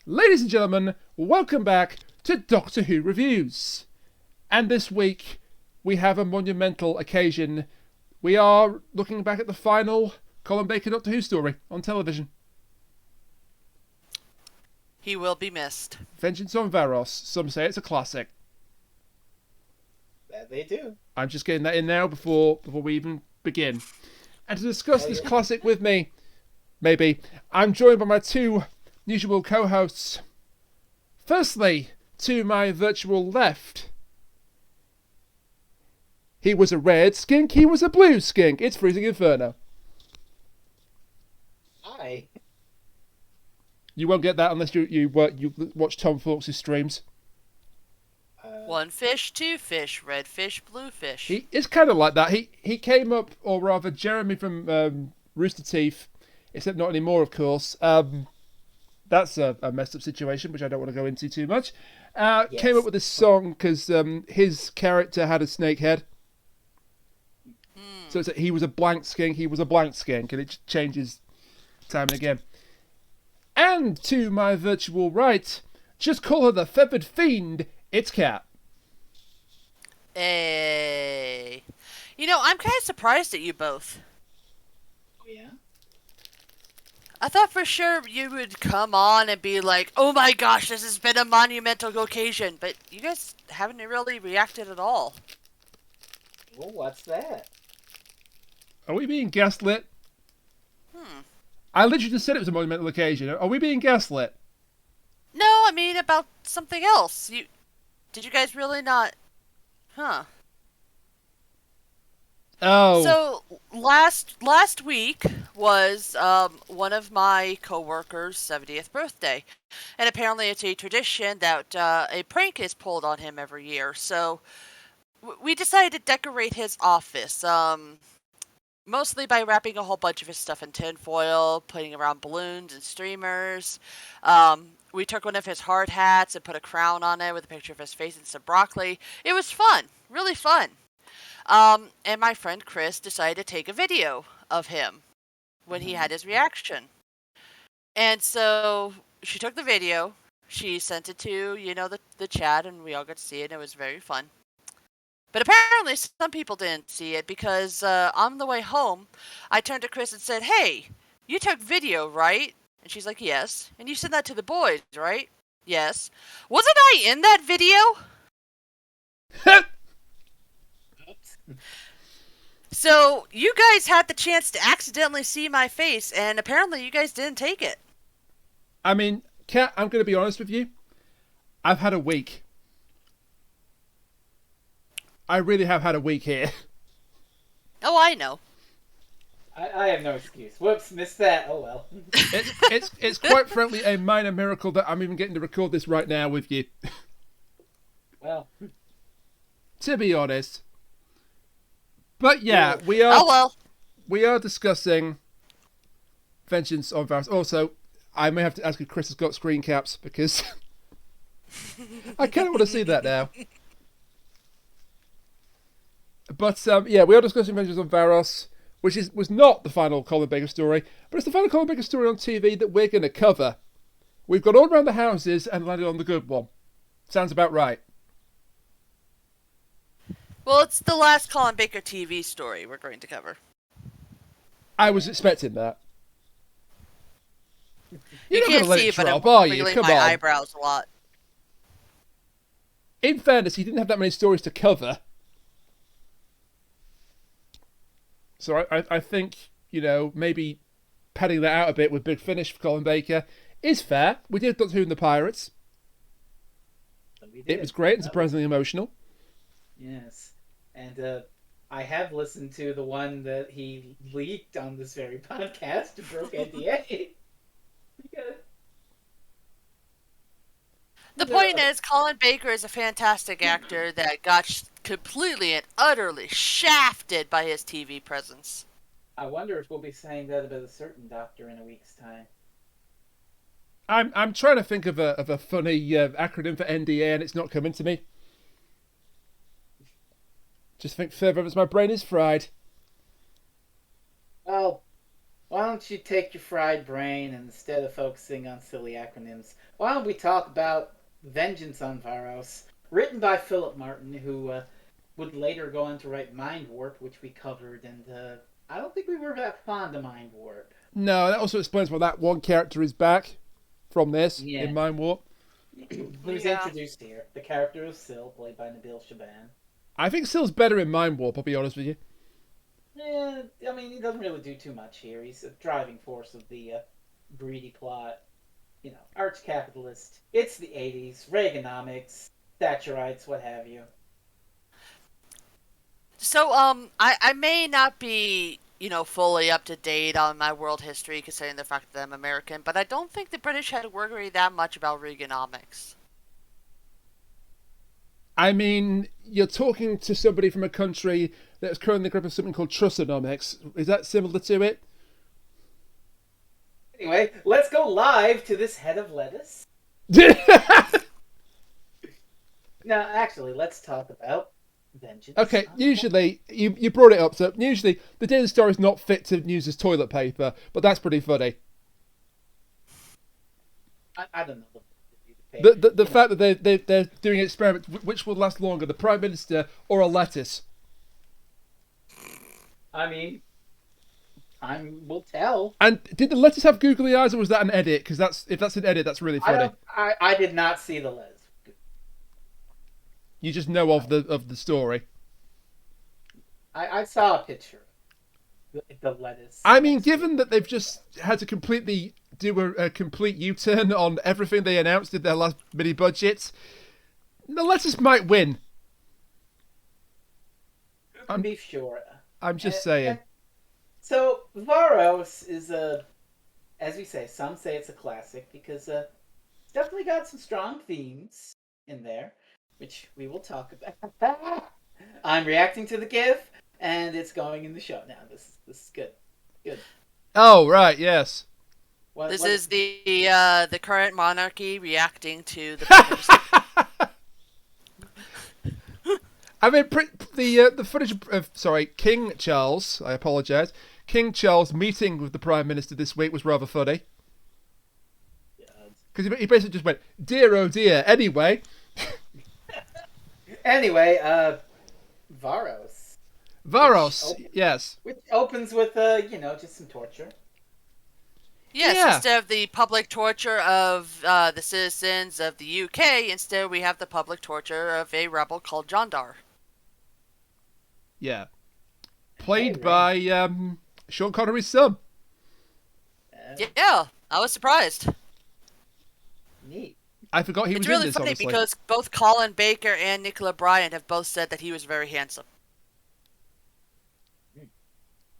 Ladies and gentlemen, welcome back to Doctor Who Reviews. And this week, we have a monumental occasion. We are looking back at the final Colin Baker Doctor Who story on television. He will be missed. Vengeance on Varos. Some say it's a classic. That they do. I'm just getting that in now before we even begin. And to discuss this classic with me, maybe, I'm joined by my two usual co-hosts. Firstly, to my virtual left, he was a red skink, he was a blue skink. It's Freezing Inferno. Hi. You won't get that unless you watch Tom Fawkes' streams. One fish, two fish, red fish, blue fish. It's kind of like that. He came up, or rather Jeremy from Rooster Teeth, except not anymore, of course. That's a messed up situation, which I don't want to go into too much. Yes. Came up with this song because his character had a snake head. So it's he was a blank skink, he was a blank skink, and it changes time and again. And to my virtual right, just call her the feathered fiend, it's Kat. Hey. You know, I'm kind of surprised at you both. Oh, yeah? I thought for sure you would come on and be like, oh my gosh, this has been a monumental occasion. But you guys haven't really reacted at all. Well, what's that? Are we being gaslit? I literally just said it was a monumental occasion. Are we being gaslit? No, I mean about something else. Did you guys really not? Huh. Oh. So last week was one of my coworkers' 70th birthday, and apparently it's a tradition that a prank is pulled on him every year. So we decided to decorate his office, mostly by wrapping a whole bunch of his stuff in tinfoil, putting around balloons and streamers. We took one of his hard hats and put a crown on it with a picture of his face and some broccoli. It was fun, really fun. And my friend Chris decided to take a video of him when he had his reaction. And so she took the video, she sent it to, the chat, and we all got to see it, and it was very fun. But apparently some people didn't see it because on the way home, I turned to Chris and said, hey, you took video, right? And she's like, yes. And you sent that to the boys, right? Yes. Wasn't I in that video? So you guys had the chance to accidentally see my face, and apparently you guys didn't take it. I mean, Kat, I'm going to be honest with you. I've had a week. I really have had a week here. Oh, I know. I have no excuse. Whoops, missed that. Oh well. It's quite frankly a minor miracle that I'm even getting to record this right now with you. Well. To be honest. But yeah, we are discussing Vengeance on Varos. Also, I may have to ask if Chris has got screen caps because I kind of want to see that now. But yeah, we are discussing Vengeance on Varos, which was not the final Colin Baker story, but it's the final Colin Baker story on TV that we're going to cover. We've got all around the houses and landed on the good one. Sounds about right. Well, it's the last Colin Baker TV story we're going to cover. I was expecting that. You You're not can't going to let see it it, but I'm drop, are you? wiggling Come my on. eyebrows a lot. In fairness, he didn't have that many stories to cover. So I think, maybe padding that out a bit with Big Finish for Colin Baker is fair. We did Doctor Who and the Pirates. It was great and surprisingly emotional. Yes. And I have listened to the one that he leaked on this very podcast to broke NDA. The point is, Colin Baker is a fantastic actor that got completely and utterly shafted by his TV presence. I wonder if we'll be saying that about a certain doctor in a week's time. I'm trying to think of a funny acronym for NDA, and it's not coming to me. Just think further as my brain is fried. Well, why don't you take your fried brain and instead of focusing on silly acronyms, why don't we talk about Vengeance on Varos, written by Philip Martin, who would later go on to write Mindwarp, which we covered, and I don't think we were that fond of Mindwarp. No, that also explains why that one character is back from this Yeah. in Mindwarp. Who's introduced here? The character of Syl, played by Nabil Shaban. I think Syl's better in Mindwarp, I'll be honest with you. Yeah, I mean, he doesn't really do too much here. He's a driving force of the greedy plot. You know, arch-capitalist. It's the 80s, Reaganomics, Thatcherites, what have you. So, I may not be, fully up to date on my world history, considering the fact that I'm American, but I don't think the British had to worry that much about Reaganomics. I mean, you're talking to somebody from a country that's currently in the grip of something called Trussonomics. Is that similar to it? Anyway, let's go live to this head of lettuce. Now, actually, let's talk about Vengeance. Okay, usually, you brought it up, so usually the Daily Star is not fit to use as toilet paper, but that's pretty funny. I don't know. The fact that they're doing experiments, which will last longer, the Prime Minister or a lettuce? I mean, time will tell. And did the lettuce have googly eyes, or was that an edit? Because if that's an edit, that's really funny. I did not see the lettuce. You just know of the story. I saw a picture. The lettuce. I mean, given that they've just had to completely do a complete U-turn on everything they announced in their last mini budget, the lettuce might win. I'm be sure. I'm just saying. So Varos is as we say, some say it's a classic because it's definitely got some strong themes in there, which we will talk about. I'm reacting to the GIF, and it's going in the show now. This is good. Good. Oh right, yes. This is the current monarchy reacting to the. I mean, the footage of King Charles. I apologise. King Charles meeting with the Prime Minister this week was rather funny. Because he basically just went, "Dear, oh dear." Anyway. Anyway, Varos. Yes. Which opens with just some torture. Yes, yeah. Instead of the public torture of the citizens of the UK, instead we have the public torture of a rebel called Jondar. Yeah. Played by Sean Connery's son. Yeah, I was surprised. Neat. I forgot he was in this, It's really funny honestly. because both Colin Baker and Nicola Bryant have both said that he was very handsome.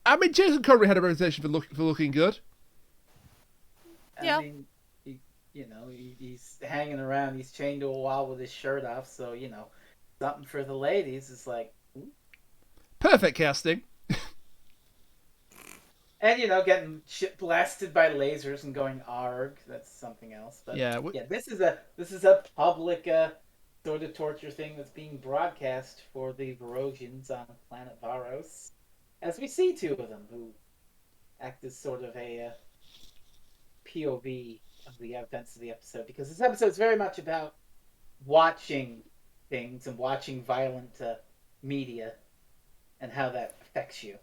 I mean, Jason Connery had a reputation for looking good. Yeah. I mean, he's hanging around. He's chained to a wall with his shirt off. So something for the ladies is like. Perfect casting. And getting shit blasted by lasers and going arg. That's something else. But yeah. This is a public sort of torture thing that's being broadcast for the Varosians on planet Varos, as we see two of them who act as sort of a POV of the events of the episode, because this episode is very much about watching things and watching violent media and how that affects you.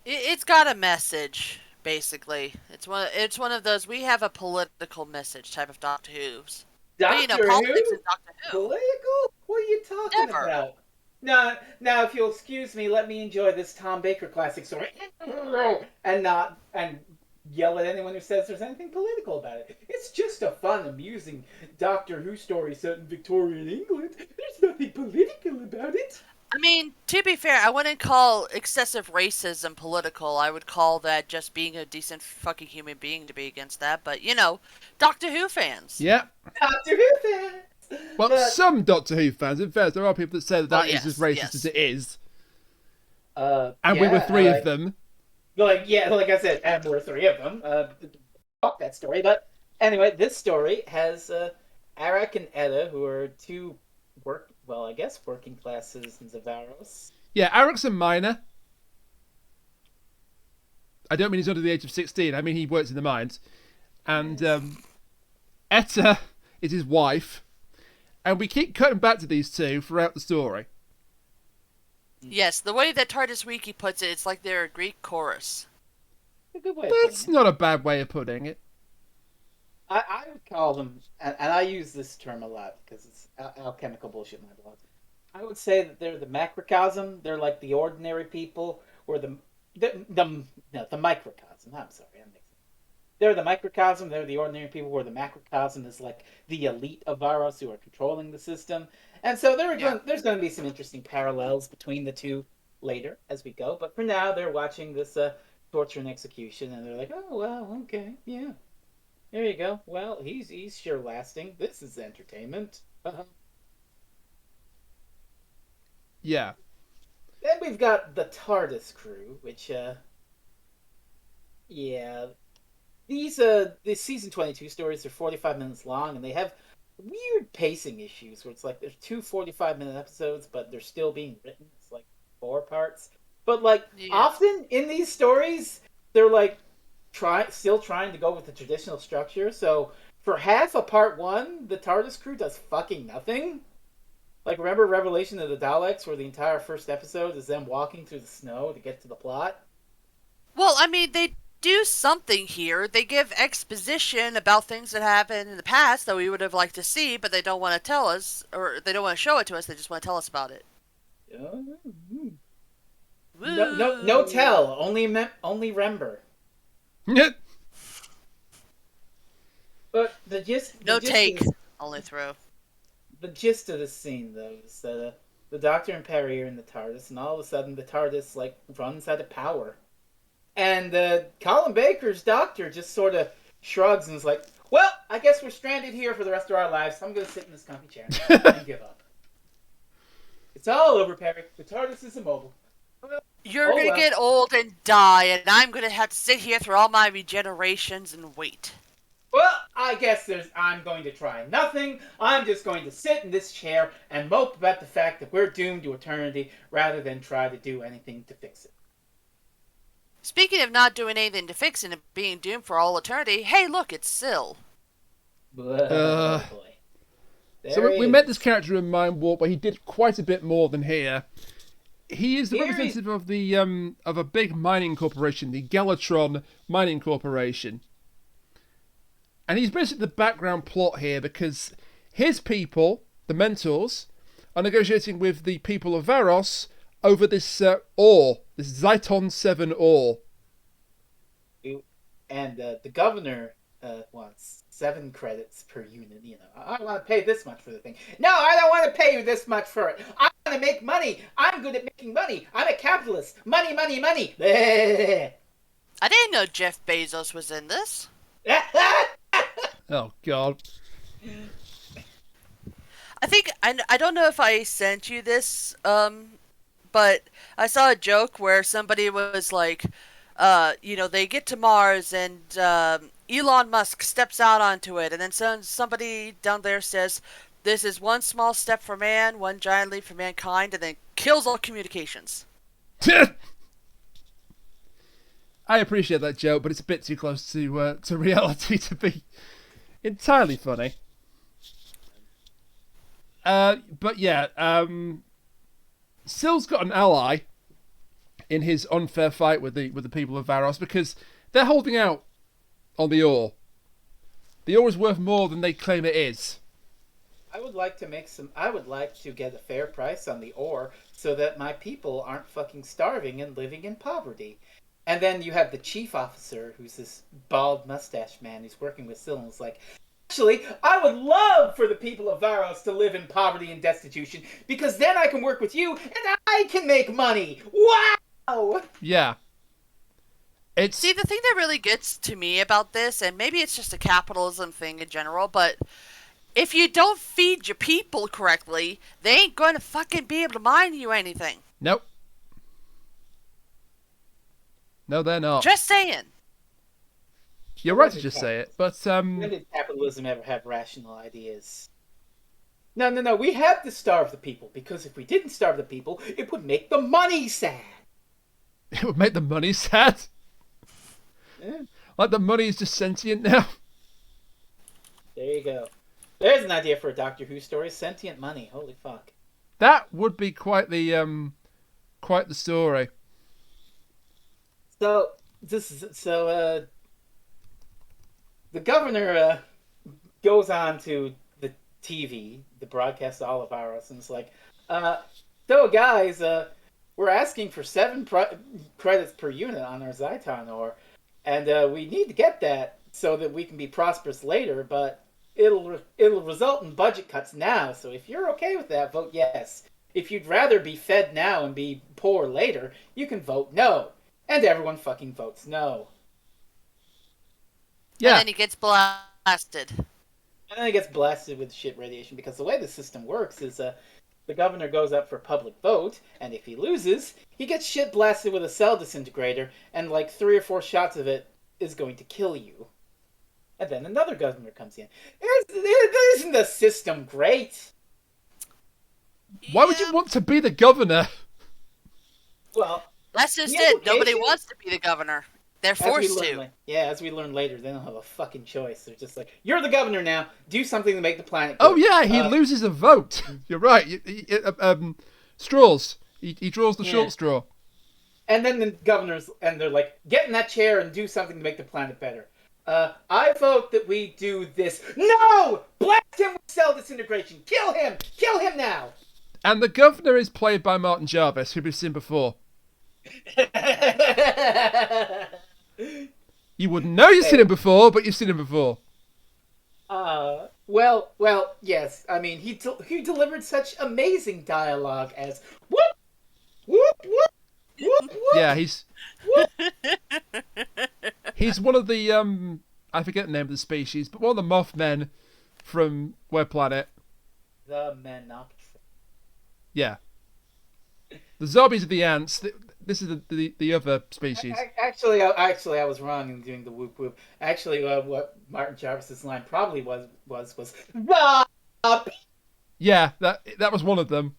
It's got a message, basically. It's one of those we have a political message type of Doctor Who's. Doctor politics Who? in Doctor Who. Political? What are you talking about? Now, if you'll excuse me, let me enjoy this Tom Baker classic story, and yell at anyone who says there's anything political about it. It's just a fun, amusing Doctor Who story set in Victorian England. There's nothing political about it. I mean, to be fair, I wouldn't call excessive racism political. I would call that just being a decent fucking human being to be against that. But, Doctor Who fans. Yeah. Doctor Who fans! Well, some Doctor Who fans. In fairness, there are people that say that is as racist as it is. And we were three of them. Like I said, and we're three of them. Fuck that story. But anyway, this story has Arak and Etta, who are two working class citizens of Varos. Yeah, Arak's a miner. I don't mean he's under the age of 16. I mean he works in the mines. And Etta is his wife. And we keep cutting back to these two throughout the story. Yes, the way that Tardis Wiki puts it, it's like they're a Greek chorus. A good way That's not a bad way of putting it. I would call them, and I use this term a lot because it's alchemical bullshit in my blog. I would say that they're the macrocosm. They're like the ordinary people, or the microcosm. I'm sorry, that makes sense. They're the microcosm. They're the ordinary people, where the macrocosm is like the elite of Varos who are controlling the system. And so there's going to be some interesting parallels between the two later as we go. But for now, they're watching this torture and execution, and they're like, "Oh well, okay, yeah, there you go. Well, he's sure lasting. This is entertainment." Yeah. Then we've got the Tardis Crew, which these season 22 stories are 45 minutes long, and they have weird pacing issues where it's like there's two 45-minute episodes, but they're still being written. It's like 4 parts. But often in these stories, they're like still trying to go with the traditional structure. So for half of part 1, the Tardis Crew does fucking nothing. Like, remember Revelation of the Daleks, where the entire first episode is them walking through the snow to get to the plot? Well, I mean, they do something here. They give exposition about things that happened in the past that we would have liked to see, but they don't want to tell us, or they don't want to show it to us. They just want to tell us about it. No tell. Only remember. But the gist. Only throw. The gist of the scene, though, is that the Doctor and Peri are in the TARDIS, and all of a sudden the TARDIS runs out of power. And Colin Baker's Doctor just sort of shrugs and is like, "Well, I guess we're stranded here for the rest of our lives. I'm going to sit in this comfy chair and give up. It's all over, Peri. The TARDIS is immobile." You're going to get old and die, and I'm going to have to sit here through all my regenerations and wait. Well, I guess I'm going to try nothing. I'm just going to sit in this chair and mope about the fact that we're doomed to eternity rather than try to do anything to fix it. Speaking of not doing anything to fix it and being doomed for all eternity, hey, look, it's Syl. Boy. So we met this character in Mindwarp, where he did quite a bit more than here. He is the representative of the of a big mining corporation, the Galatron Mining Corporation. And he's basically the background plot here because his people, the Mentors, are negotiating with the people of Varos over this ore, this Zyton 7 ore. And the governor wants 7 credits per unit. I want to pay this much for the thing. No, I don't want to pay you this much for it. I want to make money. I'm good at making money. I'm a capitalist. Money, money, money. I didn't know Jeff Bezos was in this. Oh, God. I think, I don't know if I sent you this, but I saw a joke where somebody was like, they get to Mars and Elon Musk steps out onto it, and then somebody down there says, "This is one small step for man, one giant leap for mankind," and then kills all communications. I appreciate that joke, but it's a bit too close to reality to be entirely funny. But yeah, Syl's got an ally in his unfair fight with the people of Varos because they're holding out on the ore. The ore is worth more than they claim it is. I would like to get a fair price on the ore so that my people aren't fucking starving and living in poverty. And then you have the chief officer, who's this bald mustache man who's working with Syl, and is like, "Actually, I would love for the people of Varos to live in poverty and destitution, because then I can work with you, and I can make money! Wow!" Yeah. See, the thing that really gets to me about this, and maybe it's just a capitalism thing in general, but if you don't feed your people correctly, they ain't going to fucking be able to mine you anything. Nope. No, they're not. Just saying. You're right to just say it, but When did capitalism ever have rational ideas? No. We have to starve the people, because if we didn't starve the people, it would make the money sad. It would make the money sad? Like the money is just sentient now. There you go. There's an idea for a Doctor Who story: sentient money. Holy fuck! That would be quite the story. So the governor goes on to the TV, the broadcast to all of Varos, and it's like, so guys, we're asking for 7 credits per unit on our Zyton ore, and we need to get that so that we can be prosperous later, but it'll result in budget cuts now, so if you're okay with that, vote yes. If you'd rather be fed now and be poor later, you can vote no. And everyone fucking votes no. Yeah. And then he gets blasted. And then he gets blasted with shit radiation, because the way the system works is the governor goes up for public vote, and if he loses, he gets shit blasted with a cell disintegrator, and like 3 or 4 shots of it is going to kill you. And then another governor comes in. Isn't the system great? Why would you want to be the governor? Well, that's just it. Nobody wants to be the governor. They're forced to. As we learn later, they don't have a fucking choice. They're just like, you're the governor now. Do something to make the planet good. Oh yeah, he loses a vote. You're right. Straws. He draws the short straw. And then the governors, and they're like, get in that chair and do something to make the planet better. I vote that we do this. No! Blast him with cell disintegration. Kill him! Kill him now! And the governor is played by Martin Jarvis, who we've seen before. You wouldn't know you've seen him before, but you've seen him before. Well, yes. I mean, he delivered such amazing dialogue as whoop, whoop, whoop, whoop, whoop. Yeah, he's one of the I forget the name of the species, but one of the Mothmen from Web Planet. The Menoptera. Yeah. The zombies are the ants. This is the other species. Actually, I was wrong in doing the whoop whoop. Actually, what Martin Jarvis's line probably was the beep. Yeah, that was one of them.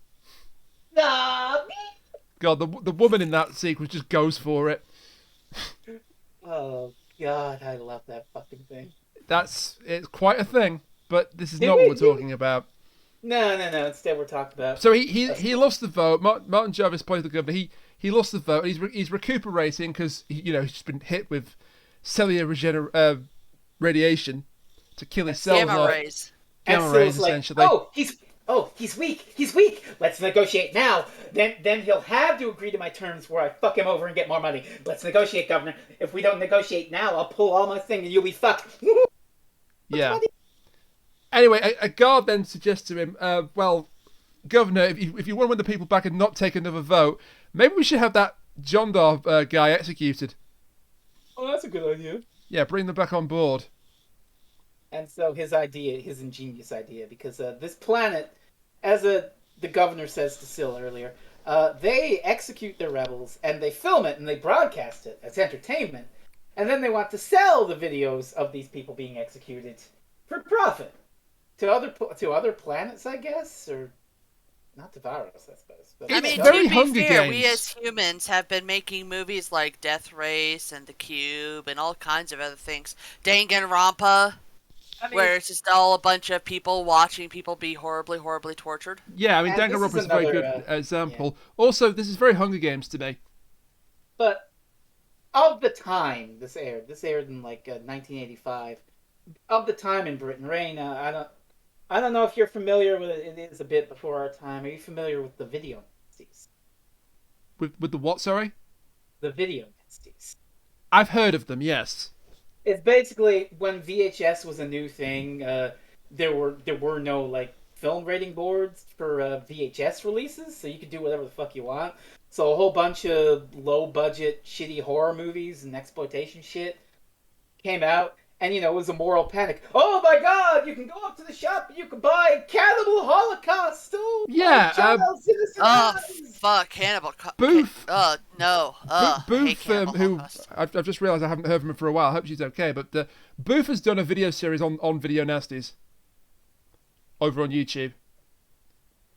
The beep. God, the woman in that sequence just goes for it. Oh God, I love that fucking thing. It's quite a thing, but this is not what we're talking about. No. Instead, we're talking about. So he lost the vote. Martin Jarvis plays the governor. He lost the vote. He's recuperating because he's been hit with cellular radiation to kill his cells gamma rays. Gamma rays, essentially. He's weak. He's weak. Let's negotiate now. Then he'll have to agree to my terms where I fuck him over and get more money. Let's negotiate, Governor. If we don't negotiate now, I'll pull all my thing and you'll be fucked. Yeah. Anyway, a guard then suggests to him, well, Governor, if you want to win the people back and not take another vote, maybe we should have that Jondar guy executed. Oh, that's a good idea. Yeah, bring them back on board. And so his ingenious idea, because this planet, as the governor says to Syl earlier, they execute their rebels and they film it and they broadcast it as entertainment, and then they want to sell the videos of these people being executed for profit to other planets, I guess, or not to Varos, I suppose. But I mean, very to be Hunger fair, Games. we as humans have been making movies like Death Race and The Cube and all kinds of other things. Danganronpa. Where it's just all a bunch of people watching people be horribly, horribly tortured. Yeah, I mean, Danganronpa is a very good example. Yeah. Also, this is very Hunger Games to me. But of the time this aired in like 1985. Of the time in Britain, Rain, I don't know if you're familiar with it. It is a bit before our time. Are you familiar with the video nasties? With the what? Sorry. The video nasties. I've heard of them. Yes. It's basically when VHS was a new thing. There were no like film rating boards for VHS releases, so you could do whatever the fuck you want. So a whole bunch of low budget, shitty horror movies and exploitation shit came out, and it was a moral panic. Oh my God! You can go up to the shop and you can buy Cannibal Holocaust. Oh, yeah. Fuck, Cannibal. Booth. No. Booth, who I've just realised I haven't heard from him for a while. I hope she's okay. But Booth has done a video series on video nasties over on YouTube.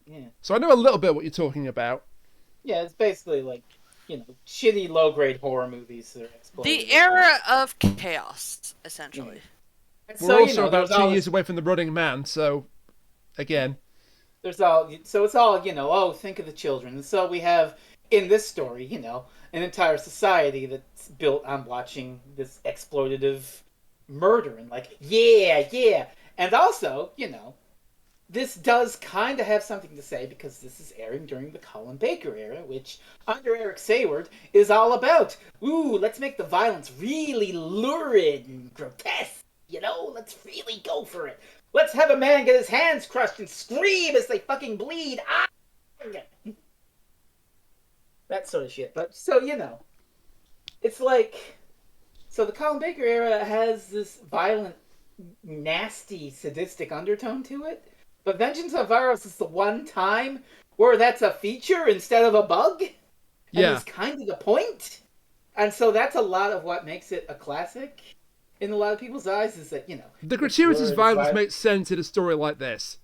Yeah. So I know a little bit what you're talking about. Yeah, it's basically like shitty low-grade horror movies that are exploited. The era of chaos, essentially. We're also about 2 years away from The Running Man, so again, it's all think of the children. And so we have in this story, an entire society that's built on watching this exploitative murder and yeah. And also, this does kind of have something to say because this is airing during the Colin Baker era, which, under Eric Sayward, is all about, let's make the violence really lurid and grotesque, let's really go for it. Let's have a man get his hands crushed and scream as they fucking bleed. That sort of shit. But, so, it's like, so the Colin Baker era has this violent, nasty, sadistic undertone to it. But Vengeance on Varos is the one time where that's a feature instead of a bug. And it's kind of the point. And so that's a lot of what makes it a classic in a lot of people's eyes is that, the gratuitous violence makes sense in a story like this.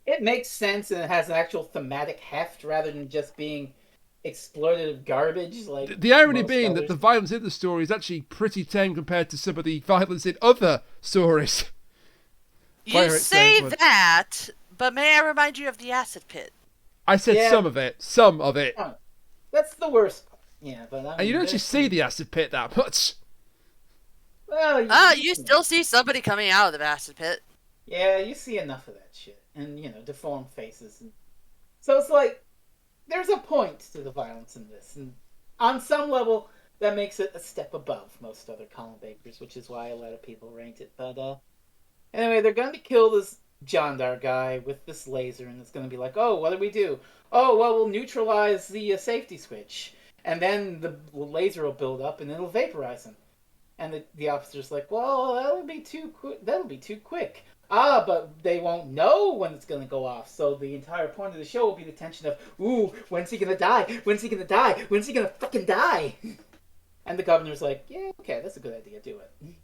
It makes sense and it has an actual thematic heft rather than just being exploitative garbage. Like the irony being that the violence in the story is actually pretty tame compared to some of the violence in other stories. You say that, but may I remind you of the acid pit? I said some of it. Some of it. Oh, that's the worst part. Yeah, but and you don't actually see the acid pit that much. Well, you still see somebody coming out of the acid pit. Yeah, you see enough of that shit. And, deformed faces. So it's like, there's a point to the violence in this. And on some level, that makes it a step above most other Colin Bakers, which is why a lot of people ranked it. But, anyway, they're going to kill this Jandar guy with this laser, and it's going to be like, oh, what do we do? Oh, well, we'll neutralize the safety switch. And then the laser will build up, and it'll vaporize him. And the officer's like, well, that'll be too quick. But they won't know when it's going to go off. So the entire point of the show will be the tension of, when's he going to die? When's he going to die? When's he going to fucking die? And the governor's like, yeah, okay, that's a good idea. Do it.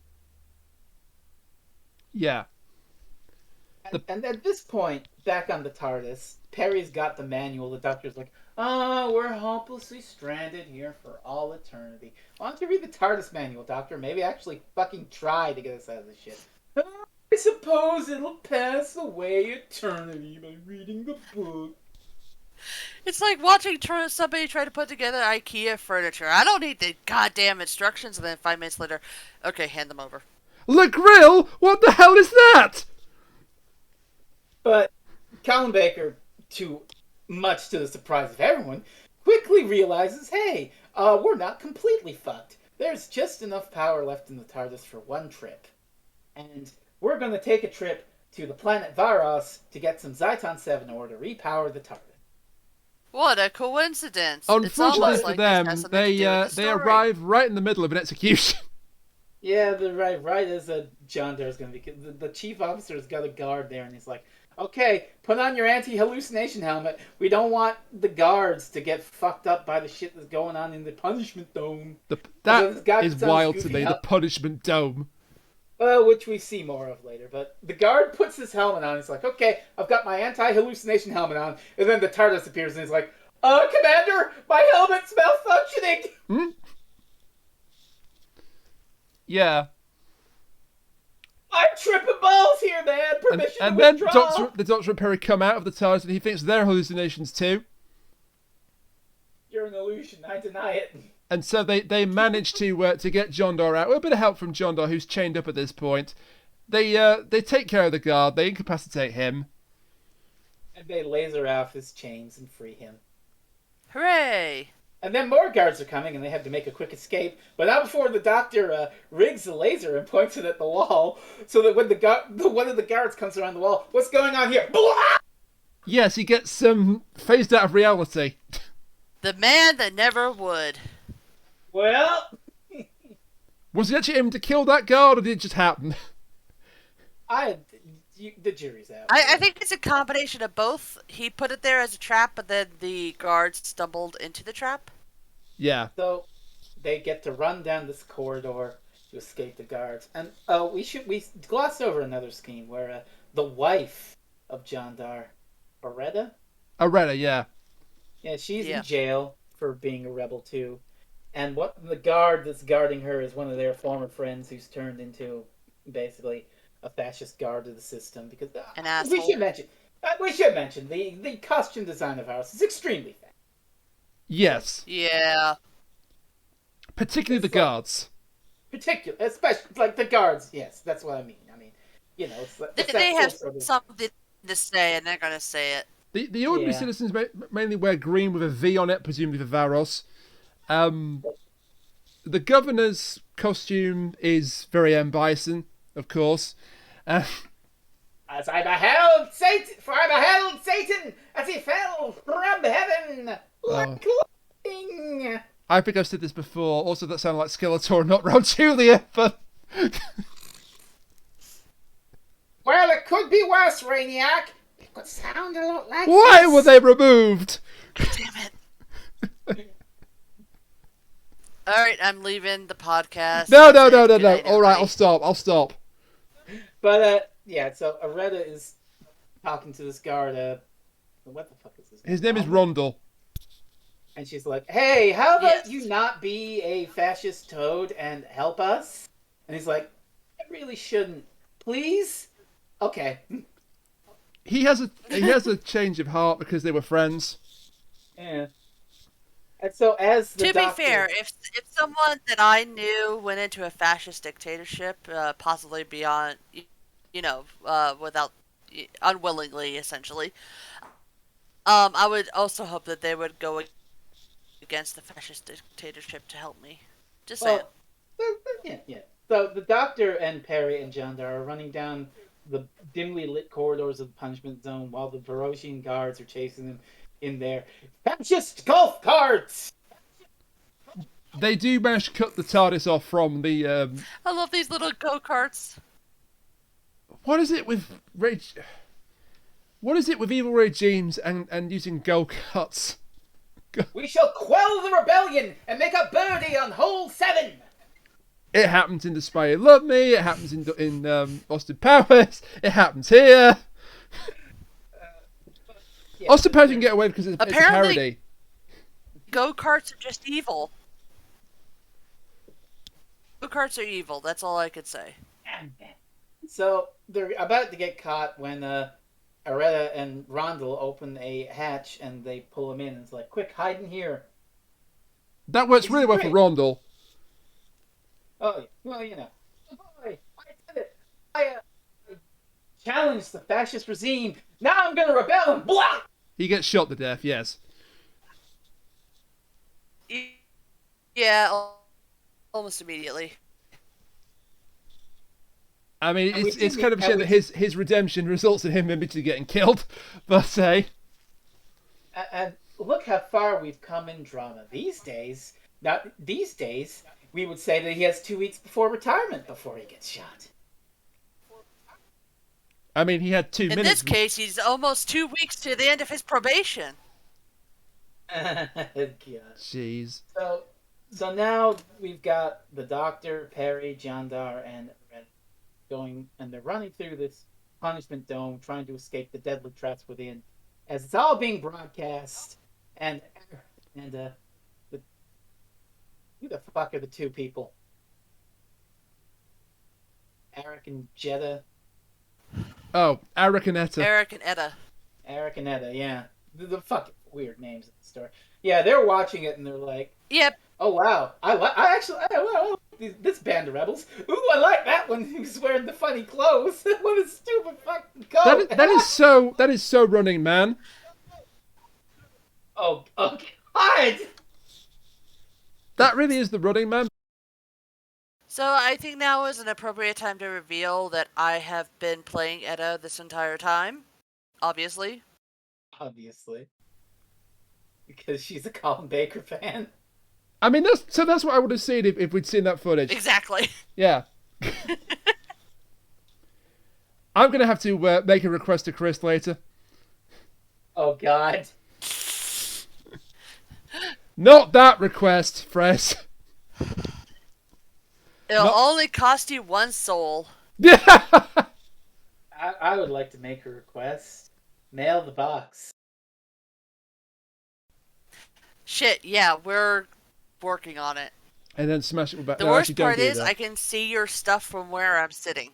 Yeah. And at this point, back on the TARDIS, Peri's got the manual. The doctor's like, we're hopelessly stranded here for all eternity. Why don't you read the TARDIS manual, Doctor? Maybe actually fucking try to get us out of this shit. I suppose it'll pass away eternity by reading the book. It's like watching somebody try to put together IKEA furniture. I don't need the goddamn instructions, and then 5 minutes later, okay, hand them over. Le Grill? What the hell is that? But Colin Baker, much to the surprise of everyone, quickly realizes, hey, we're not completely fucked. There's just enough power left in the TARDIS for one trip. And we're going to take a trip to the planet Varos to get some Zyton 7 ore to repower the TARDIS. What a coincidence. Unfortunately for them, they arrive right in the middle of an execution. Yeah, right as Jandar is going to be... The chief officer's got a guard there, and he's like, okay, put on your anti-hallucination helmet. We don't want the guards to get fucked up by the shit that's going on in the punishment dome. That is wild to me, the punishment dome. Which we see more of later. But the guard puts his helmet on. He's like, okay, I've got my anti-hallucination helmet on. And then the TARDIS appears and he's like, Commander, my helmet's malfunctioning! Hmm? Yeah. I'm tripping balls here, man! Permission and to withdraw! Then the Doctor and Peri come out of the TARDIS and he thinks they're hallucinations too. You're an illusion, I deny it. And so they manage to get Jandar out with a bit of help from Jandar, who's chained up at this point. They take care of the guard. They incapacitate him, and they laser off his chains and free him. Hooray! And then more guards are coming, and they have to make a quick escape. But not before the Doctor rigs the laser and points it at the wall, so that when one of the guards comes around the wall, what's going on here? Blah! Yes, he gets phased out of reality. The man that never would. Well, was he actually aiming to kill that guard, or did it just happen? The jury's out. I think it's a combination of both. He put it there as a trap, but then the guards stumbled into the trap. Yeah. So they get to run down this corridor to escape the guards, and we glossed over another scheme where the wife of Jandar, Areta, yeah. Yeah, she's in jail for being a rebel too. And what the guard that's guarding her is one of their former friends who's turned into basically a fascist guard of the system. Because An asshole. we should mention the costume design of Varos is extremely fast. Yes. Yeah. Particularly the guards. Especially like the guards. Yes, that's what I mean. It's they have something to say, and they're gonna say it. The ordinary citizens mainly wear green with a V on it, presumably for Varos. The governor's costume is very M. Bison, of course. As I beheld Satan as he fell from heaven like lightning. I think I've said this before. Also, that sounded like Skeletor, not Raul Julia, but... Well, it could be worse, Rainiac. It could sound a lot like Why this. were they removed? Damn it. Alright, I'm leaving the podcast. No. Alright, I'll stop. But, so Areta is talking to this guard. What the fuck is his name? His name is Rondel. And she's like, hey, how about you not be a fascist toad and help us? And he's like, I really shouldn't. Please? Okay. He has a change of heart because they were friends. Yeah. And so as the To be fair, if someone that I knew went into a fascist dictatorship, possibly beyond, without, unwillingly, essentially, I would also hope that they would go against the fascist dictatorship to help me. Just saying. Yeah. So the Doctor and Peri and Jandar are running down the dimly lit corridors of the punishment zone while the Varosian guards are chasing them in their fascist golf carts. They do manage to cut the TARDIS off from the... I love these little go-karts. What is it with evil regimes and using go-karts? We shall quell the rebellion and make a birdie on hole 7. It happens in Despite You Love Me. It happens in Austin Powers. It happens here. Austin Powers can get away because it's a parody. Go-karts are just evil. Go-karts are evil. That's all I could say. So they're about to get caught when Areta and Rondel open a hatch and they pull him in. And it's like, quick, hide in here. That works really well for Rondel. Oh, well, Boy, I did it. I challenged the fascist regime. Now I'm going to rebel and blah! He gets shot to death, yes. Yeah, almost immediately. I mean, it's kind of a shame that his redemption results in him immediately getting killed, but hey. And look how far we've come in drama these days. We would say that he has 2 weeks before retirement before he gets shot. I mean, he had 2 minutes. In this case, he's almost 2 weeks to the end of his probation. God. Jeez. So now we've got the Doctor, Peri, Jandar, and Red going, and they're running through this punishment dome, trying to escape the deadly traps within, as it's all being broadcast. And who the fuck are the 2 people? Eric and Jeddah. Oh, Eric and Etta. Eric and Etta, yeah. The fucking weird names of the story. Yeah, they're watching it and they're like, yep. Oh wow, I like this band of rebels. Ooh, I like that one who's wearing the funny clothes. What a stupid fucking coat. That is so Running Man. Oh God. That really is the Running Man. So I think now is an appropriate time to reveal that I have been playing Etta this entire time. Obviously. Because she's a Colin Baker fan. I mean, that's what I would have seen if we'd seen that footage. Exactly. Yeah. I'm going to have to make a request to Chris later. Oh, God. Not that request, Frez. It'll only cost you 1 soul. Yeah. I would like to make a request. Mail the box. Shit, yeah, we're working on it. And then smash it with back. The No, worst actually, don't part do is that. I can see your stuff from where I'm sitting.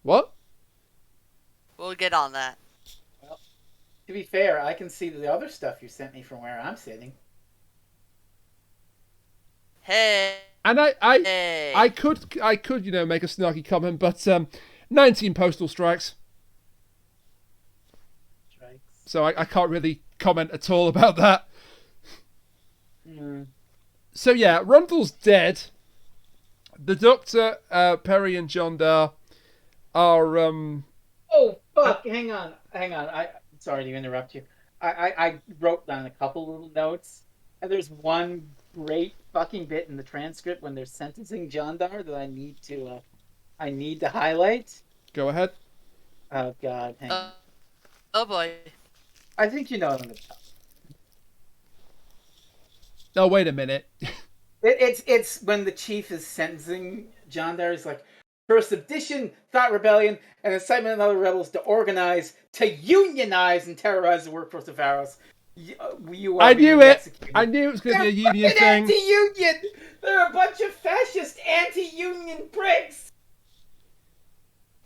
What? We'll get on that. Well, to be fair, I can see the other stuff you sent me from where I'm sitting. Hey. And I could, make a snarky comment, but 19 postal strikes. So I can't really comment at all about that. Mm. So yeah, Rundle's dead. The Doctor, Peri, and John Dar are Oh fuck! Hang on. I sorry to interrupt you. I wrote down a couple little notes, and there's one great fucking bit in the transcript when they're sentencing John Dar that I need to highlight. Go ahead. Oh god, hang on. Oh boy. I think you know what I'm gonna tell. Oh, wait a minute. It's when the chief is sentencing John Dar. He's like, for sedition, thought rebellion, and incitement of other rebels to organize, to unionize, and terrorize the workforce of Varos. You are I knew it. executed. I knew it was going to be a They're union fucking thing. Anti-union. They're a bunch of fascist anti-union pricks.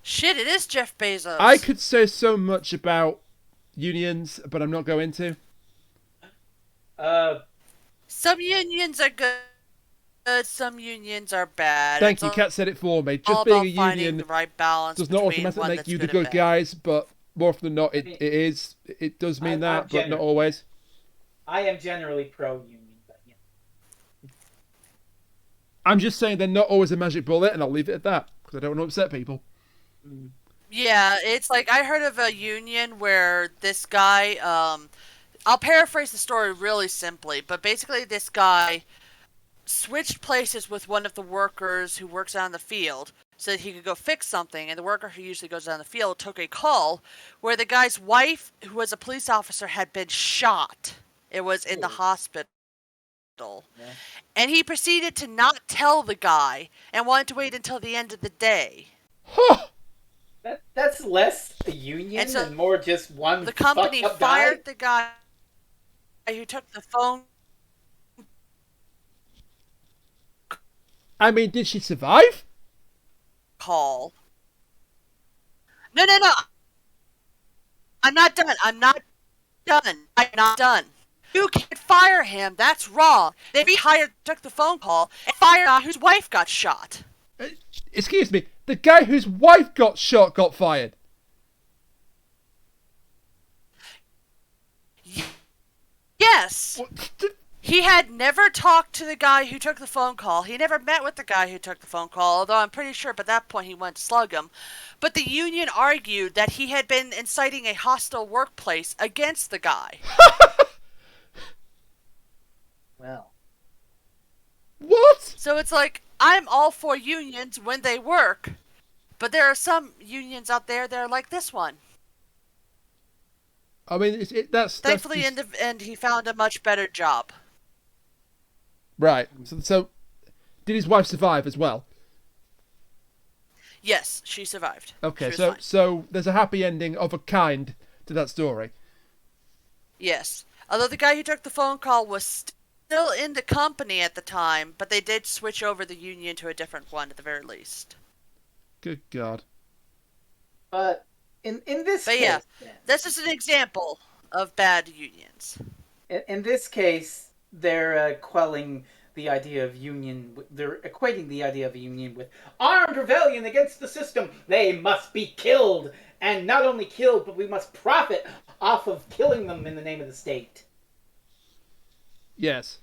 Shit, it is Jeff Bezos. I could say so much about unions, but I'm not going to. Some unions are good. Some unions are bad. Thank you, Kat said it for me. Just all being a about finding union the right balance does not between automatically one make that's you the good good and bad. guys, but more often than not, it does mean that, but not always. I am generally pro-union, but yeah. I'm just saying they're not always a magic bullet, and I'll leave it at that, because I don't want to upset people. Yeah, it's like I heard of a union where this guy, I'll paraphrase the story really simply, but basically this guy switched places with one of the workers who works out in the field so that he could go fix something, and the worker who usually goes out in the field took a call where the guy's wife, who was a police officer, had been shot. It was in the hospital. Yeah. And he proceeded to not tell the guy and wanted to wait until the end of the day. Huh. That's less a union and more just one. The company fired the guy who took the phone. I mean, did she survive? Call. No. I'm not done. I'm not done. You can't fire him. That's wrong. They took the phone call and fired a guy whose wife got shot. Excuse me. The guy whose wife got shot got fired. Yes. He had never talked to the guy who took the phone call. He never met with the guy who took the phone call, although I'm pretty sure by that point he went to slug him. But the union argued that he had been inciting a hostile workplace against the guy. Well. What? So it's like, I'm all for unions when they work, but there are some unions out there that are like this one. I mean, Thankfully, in the end, he found a much better job. Right. So, did his wife survive as well? Yes, she survived. Okay, so there's a happy ending of a kind to that story. Yes. Although the guy who took the phone call was still in the company at the time, but they did switch over the union to a different one at the very least. Good God. But in this case... yeah, that's just an example of bad unions. In this case, they're quelling the idea of union. They're equating the idea of a union with armed rebellion against the system. They must be killed, and not only killed, but we must profit off of killing them in the name of the state. Yes.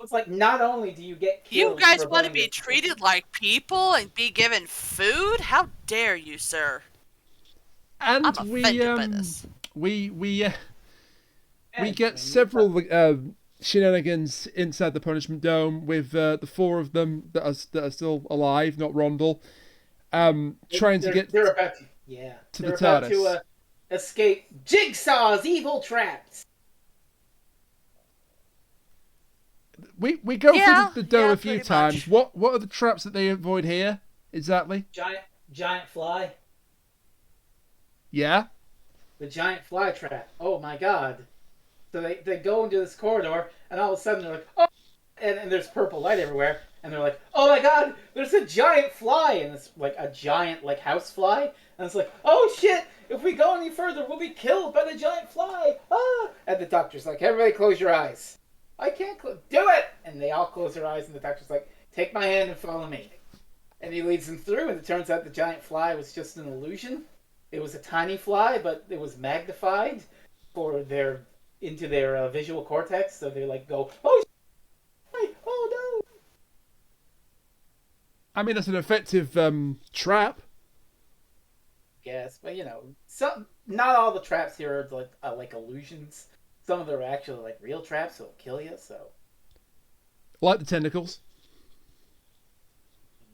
It's like not only do you get killed. You guys want to be treated like people and be given food? How dare you, sir? And I'm offended by this. We get several shenanigans inside the punishment dome with the four of them that are still alive, not Rondell, trying to get to the TARDIS. About to escape Jigsaw's evil traps. We go through the dome a few times. What are the traps that they avoid here exactly? Giant fly. Yeah. The giant fly trap. Oh my God. So they go into this corridor, and all of a sudden they're like, oh, and there's purple light everywhere, and they're like, oh my god, there's a giant fly, and it's like a giant like house fly, and it's like, oh shit, if we go any further, we'll be killed by the giant fly. Ah! And the doctor's like, everybody close your eyes. I can't do it, and they all close their eyes, and the doctor's like, take my hand and follow me. And he leads them through, and it turns out the giant fly was just an illusion. It was a tiny fly, but it was magnified into their visual cortex, so they like go, oh, oh no. I mean, that's an effective trap. Yes, but not all the traps here are like illusions. Some of them are actually like real traps, so it'll kill you. So, like the tentacles.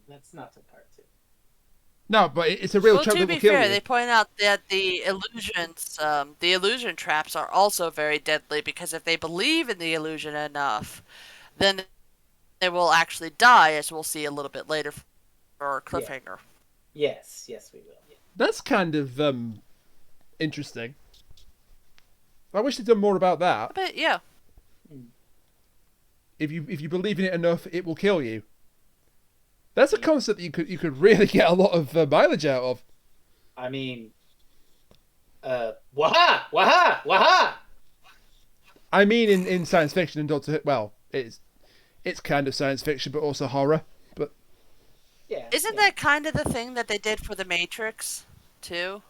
That's not to part 2. No, but it's a real trap that will kill you. To be fair, they point out that the illusion traps are also very deadly, because if they believe in the illusion enough, then they will actually die, as we'll see a little bit later for Cliffhanger. Yeah. Yes, we will. Yeah. That's kind of interesting. I wish they'd done more about that. But yeah. If you believe in it enough, it will kill you. That's a concept that you could really get a lot of mileage out of. I mean, waha, waha, waha. I mean, in science fiction and Doctor Who, well, it's kind of science fiction, but also horror. But yeah, isn't that kind of the thing that they did for the Matrix too?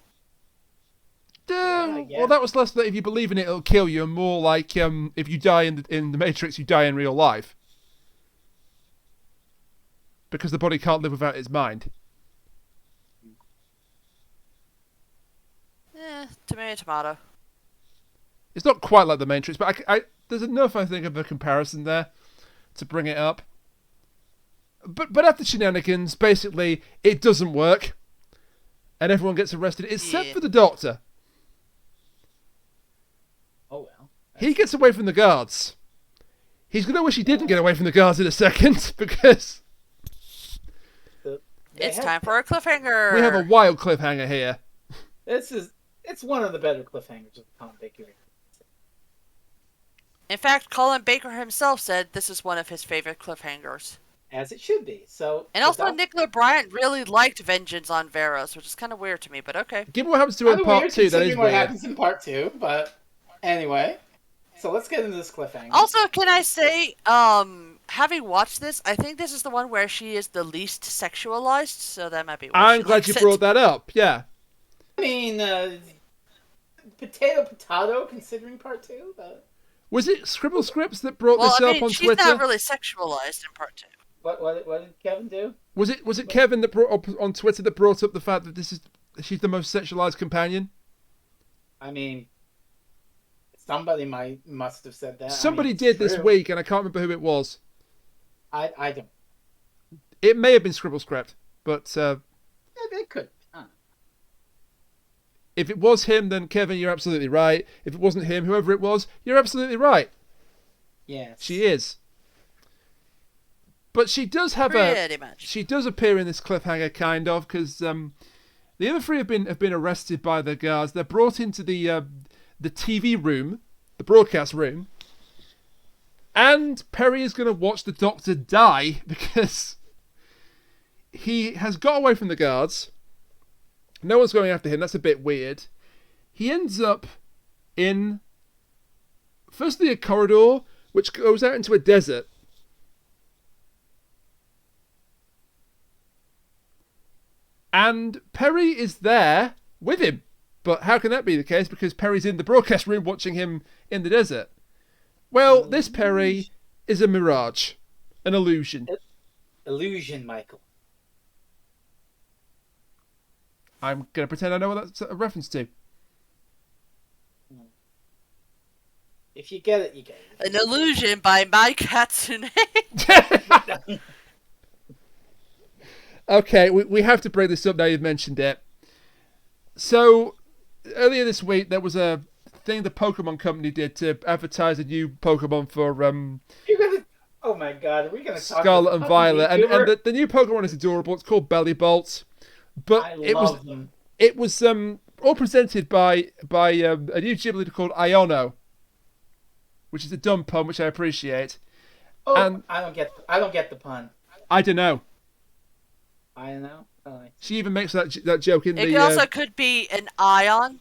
Well, that was less that if you believe in it, it'll kill you, and more like if you die in the Matrix, you die in real life. Because the body can't live without its mind. Tomato. It's not quite like the Matrix, but there's enough, I think, of a comparison there to bring it up. But after shenanigans, basically, it doesn't work. And everyone gets arrested, except for the Doctor. Oh, well. He gets away from the guards. He's going to wish he didn't get away from the guards in a second, because... It's time for a cliffhanger. We have a wild cliffhanger here. It's one of the better cliffhangers of Colin Baker. In fact, Colin Baker himself said this is one of his favorite cliffhangers. As it should be. And also, Nicola Bryant really liked Vengeance on Varos, which is kind of weird to me, but okay. Given what happens to her in part 2, that is what weird. happens in part 2, but anyway. So let's get into this cliffhanger. Also, can I say, having watched this, I think this is the one where she is the least sexualized, so that might be why I'm glad you brought that up, yeah. I mean, potato, considering part 2, but... Was it Scribble Scripts that brought this up on Twitter? She's not really sexualized in part 2. What did Kevin do? Was it Kevin that brought up on Twitter that brought up the fact that she's the most sexualized companion? I mean... Somebody must have said that. Somebody did this week, and I can't remember who it was. I don't. It may have been Scribble Script, but it could. If it was him, then Kevin, you're absolutely right. If it wasn't him, whoever it was, you're absolutely right. Yes, she is. But she does have she does appear in this cliffhanger, kind of, because the other three have been arrested by the guards. They're brought into the TV room, the broadcast room, and Peri is going to watch the Doctor die because he has got away from the guards. No one's going after him. That's a bit weird. He ends up in, firstly, a corridor which goes out into a desert. And Peri is there with him. But how can that be the case? Because Peri's in the broadcast room watching him in the desert. Well, this Peri is a mirage. An illusion. Illusion, Michael. I'm going to pretend I know what that's a reference to. If you get it, you get it. An Illusion by Mai Katsune. Okay, we have to bring this up now you've mentioned it. So, earlier this week, there was a thing the Pokemon Company did to advertise a new Pokemon for oh my god, are we going to talk Scarlet and Violet. And the new Pokemon is adorable. It's called Belly Bolt. But it was all presented by a new Ghibli called Iono. which is a dumb pun, which I appreciate. Oh, and I don't get the pun. I don't know. I don't know. Oh, She even makes that joke in it the. It also could be an ion.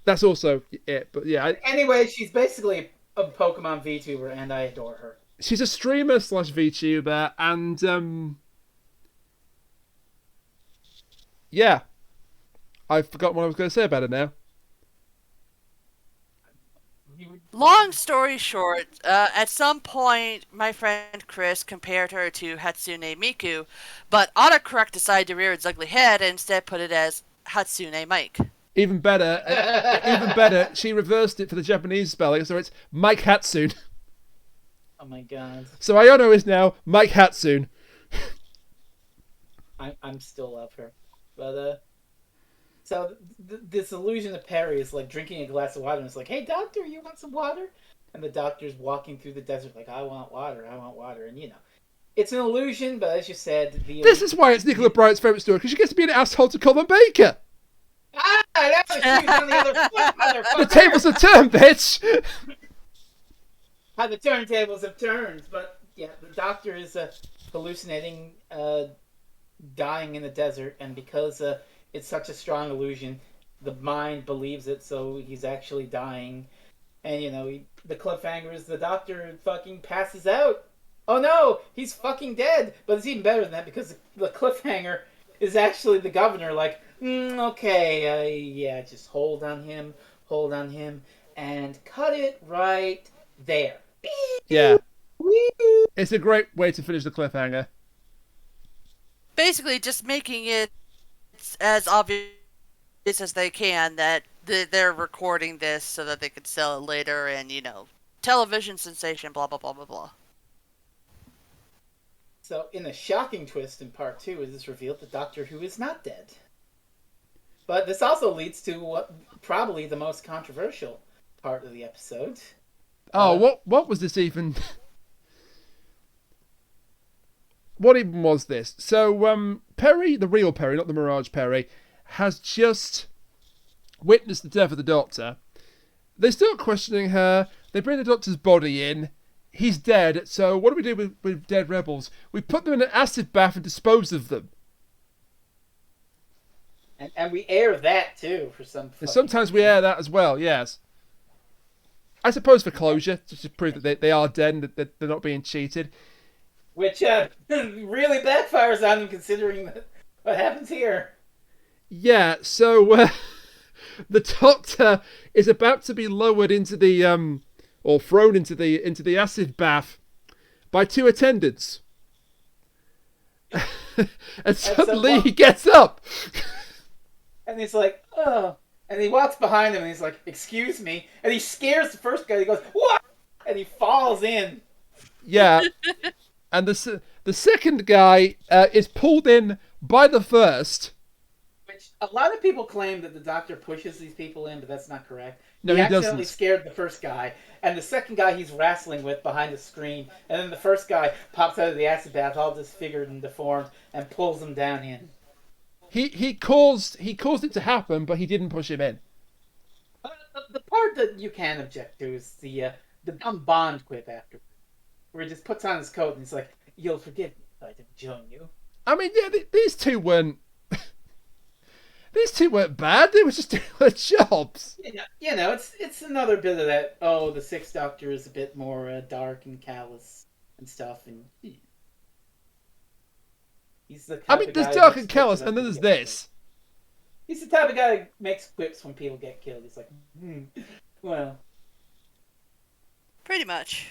That's also it, but yeah. Anyway, she's basically a Pokemon VTuber, and I adore her. She's a streamer / VTuber, and yeah, I forgot what I was going to say about it now. Long story short, at some point, my friend Chris compared her to Hatsune Miku, but autocorrect decided to rear its ugly head and instead put it as Hatsune Mike. Even better, she reversed it for the Japanese spelling, so it's Mike Hatsune. Oh my god. So Iono is now Mike Hatsune. I'm still love her. But, so this illusion of Peri is like drinking a glass of water and it's like, hey doctor, you want some water? And the doctor's walking through the desert like, I want water, and you know. It's an illusion, but as you said, this is why it's Nicola Bright's favourite story, because she gets to be an asshole to Colin Baker. Ah, that was she on the other foot, motherfucker. The tables have turned, bitch. How the turntables have turned, but yeah, the doctor is hallucinating, dying in the desert, and because it's such a strong illusion, the mind believes it, so he's actually dying. And you know, the cliffhanger is the doctor fucking passes out. Oh no, he's fucking dead. But it's even better than that because the cliffhanger is actually the governor, like, okay, yeah, just hold on him, and cut it right there. Yeah. It's a great way to finish the cliffhanger. Basically, just making it as obvious as they can that they're recording this so that they could sell it later, and you know, television sensation, blah blah blah blah blah. So, in a shocking twist in part 2, it is revealed that Doctor Who is not dead. But this also leads to what probably the most controversial part of the episode. Oh, what was this even? What even was this? So, Peri, the real Peri, not the Mirage Peri, has just witnessed the death of the Doctor. They start questioning her. They bring the Doctor's body in. He's dead, so what do we do with dead rebels? We put them in an acid bath and dispose of them. And we air that, too, for some... And sometimes we air that as well, yes. I suppose for closure, just to prove that they are dead and that they're not being cheated. Which really backfires on them, considering what happens here. Yeah, so the Doctor is about to be lowered into the... or thrown into the acid bath by 2 attendants. And suddenly he gets up. And he's like, oh. And he walks behind him and he's like, excuse me. And he scares the first guy. He goes, what? And he falls in. Yeah. And the second guy is pulled in by the first. Which a lot of people claim that the Doctor pushes these people in, but that's not correct. No, he accidentally doesn't. Scared the first guy, and the second guy he's wrestling with behind the screen, and then the first guy pops out of the acid bath, all disfigured and deformed, and pulls him down in. He caused it to happen, but he didn't push him in. The part that you can object to is the dumb Bond quip after, where he just puts on his coat and he's like, "You'll forgive me if I don't join you." I mean, yeah, these two weren't. These two weren't bad. They were just doing their jobs. You know, it's another bit of that. Oh, the Sixth Doctor is a bit more dark and callous and stuff, and he's the. I mean, there's dark and callous, and then there's this. He's the type of guy that makes quips when people get killed. He's like, well, pretty much.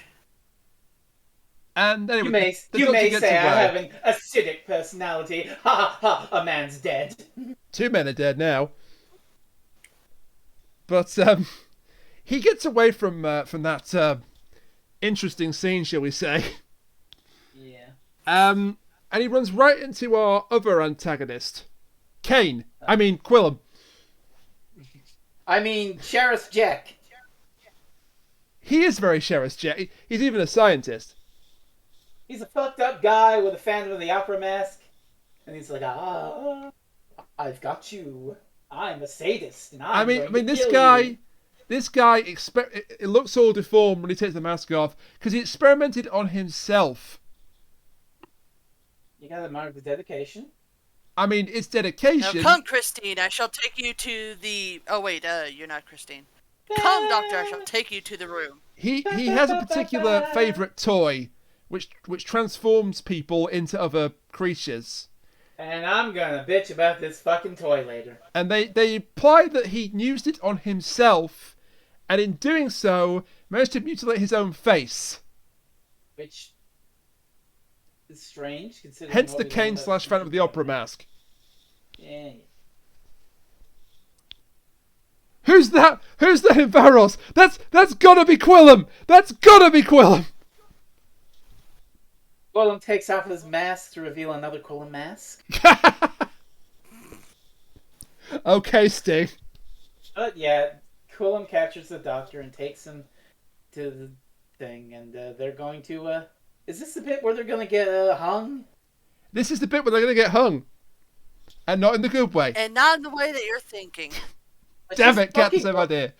And anyway, you may say I have an acidic personality. Ha ha ha! A man's dead. 2 men are dead now. But he gets away from that interesting scene, shall we say? Yeah. And he runs right into our other antagonist, Kane. I mean Quillam. I mean Sheriff Jack. He is very Sheriff Jack. He's even a scientist. He's a fucked up guy with a Phantom of the Opera mask, and he's like, I've got you. I'm a sadist, and I mean, this guy, This guy, it looks all deformed when he takes the mask off, because he experimented on himself. You gotta admire the dedication. I mean, it's dedication. Now come, Christine, I shall take you to the... Oh, wait, you're not Christine. Come, Doctor, I shall take you to the room. He has a particular favourite toy, which transforms people into other creatures. And I'm gonna bitch about this fucking toy later. And they imply that he used it on himself, and in doing so, managed to mutilate his own face. Which is strange, considering... Hence the Kane / Phantom of the Opera mask. Yeah. Who's that? Who's that in Varos? That's gotta be Quillem! That's gotta be Quillem! Quillem takes off his mask to reveal another Quillem mask. Okay, Sting. But yeah, Quillem captures the Doctor and takes him to the thing, and they're going to... Is this the bit where they're going to get hung? This is the bit where they're going to get hung. And not in the good way. And not in the way that you're thinking. Damn it, get the same idea.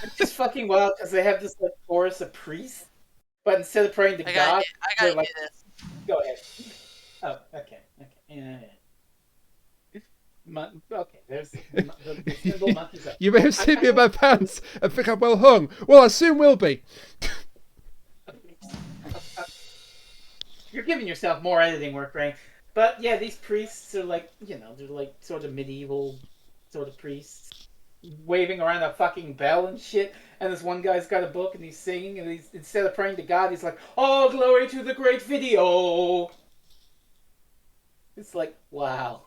It's just fucking wild, because they have this like, chorus of priests, but instead of praying to God, I gotta like, do this. Go ahead. Oh, okay. Yeah. Okay, there's the spindle monkey's up. You may have seen me in my pants and think I'm well hung. Well, I soon will be. You're giving yourself more editing work, Ray. But yeah, these priests are like, they're like sort of medieval sort of priests, waving around a fucking bell and shit. And this one guy's got a book and he's singing, and he's, instead of praying to God, he's like, "Oh, glory to the great video." It's like, wow.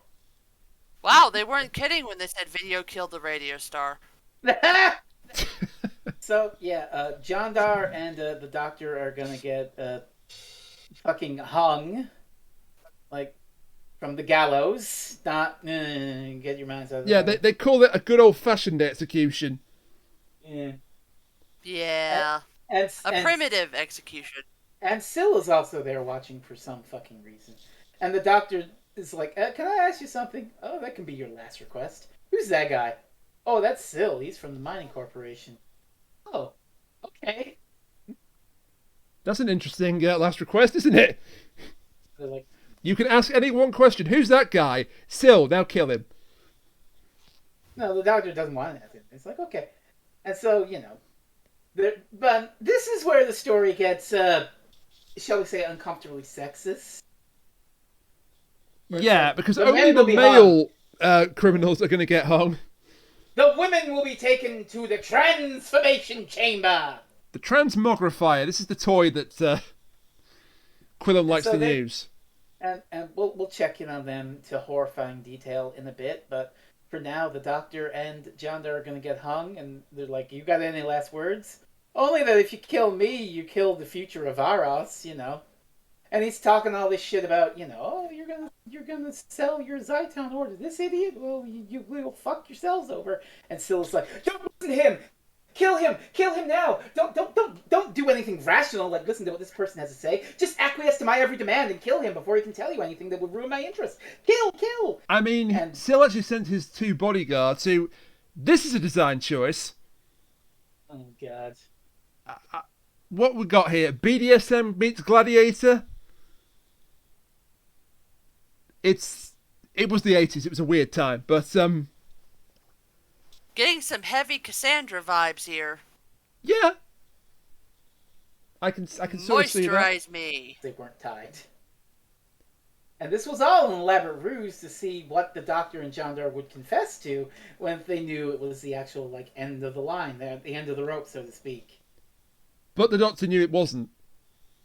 Wow, they weren't kidding when they said video killed the radio star. So yeah, Jandar and the Doctor are gonna get fucking hung, like from the gallows. Not get your minds out of the Yeah, they call it a good old-fashioned execution. Yeah. Yeah. And primitive execution. And Syl is also there watching for some fucking reason. And the Doctor is like, "Can I ask you something?" "Oh, that can be your last request." "Who's that guy?" "Oh, that's Syl. He's from the mining corporation." "Oh, okay." That's an interesting last request, isn't it? They're like, you can ask any one question. Who's that guy? Syl, now kill him. no, the Doctor doesn't want to ask it. It's like, okay. And so, but this is where the story gets, shall we say, uncomfortably sexist. Yeah, because only the male criminals are going to get hung. The women will be taken to the transformation chamber. The transmogrifier. This is the toy that Quillem likes to use. And we'll check in on them to horrifying detail in a bit, but for now, the Doctor and Jandar are going to get hung, and they're like, "You got any last words?" "Only that if you kill me, you kill the future of Varos, And he's talking all this shit about, "Oh, you're gonna sell your Zyton ore to this idiot? Well, you will fuck yourselves over." And Syl's like, "Don't listen to him! Kill him now! Don't do anything rational, like listen to what this person has to say. Just acquiesce to my every demand and kill him before he can tell you anything that would ruin my interest. Kill!" I mean, Syl actually sent his 2 bodyguards who... This is a design choice. Oh, God. What we got here? BDSM meets Gladiator? It was the 80s. It was a weird time, but Getting some heavy Cassandra vibes here. Yeah. I can sort of see that. Moisturize me. They weren't tied. And this was all an elaborate ruse to see what the Doctor and Jandar would confess to when they knew it was the actual end of the line, the end of the rope, so to speak. But the Doctor knew it wasn't.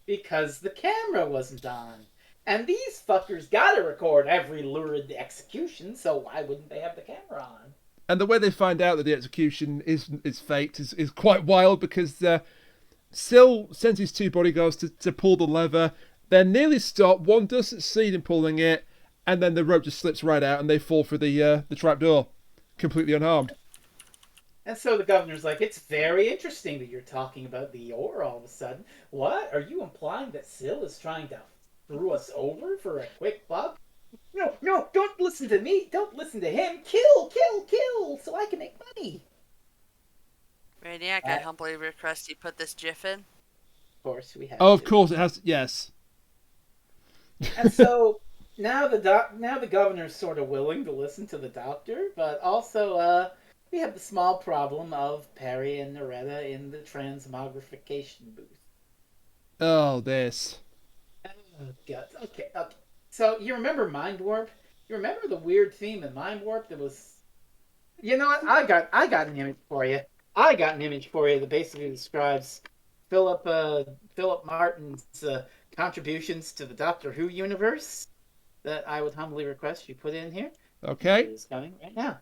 Because the camera wasn't on. And these fuckers gotta record every lurid execution, so why wouldn't they have the camera on? And the way they find out that the execution is faked is quite wild, because Syl sends his 2 bodyguards to pull the lever. They're nearly stopped. One does succeed in pulling it, and then the rope just slips right out, and they fall through the trapdoor, completely unharmed. And so the governor's like, "It's very interesting that you're talking about the ore all of a sudden. What? Are you implying that Syl is trying to screw us over for a quick buck?" No, don't listen to me. Don't listen to him. Kill, so I can make money. Maniac, I humbly request you put this GIF in. Of course, we have. Oh, of course it has. Yes. And so now the governor's sort of willing to listen to the doctor, but also we have the small problem of Peri and Noretta in the transmogrification booth. Oh, this. Oh god. Okay. So you remember Mindwarp? You remember the weird theme in Mindwarp that was. You know what? I got an image for you. That basically describes Philip Martin's contributions to the Doctor Who universe that I would humbly request you put in here. Okay. It is coming right now.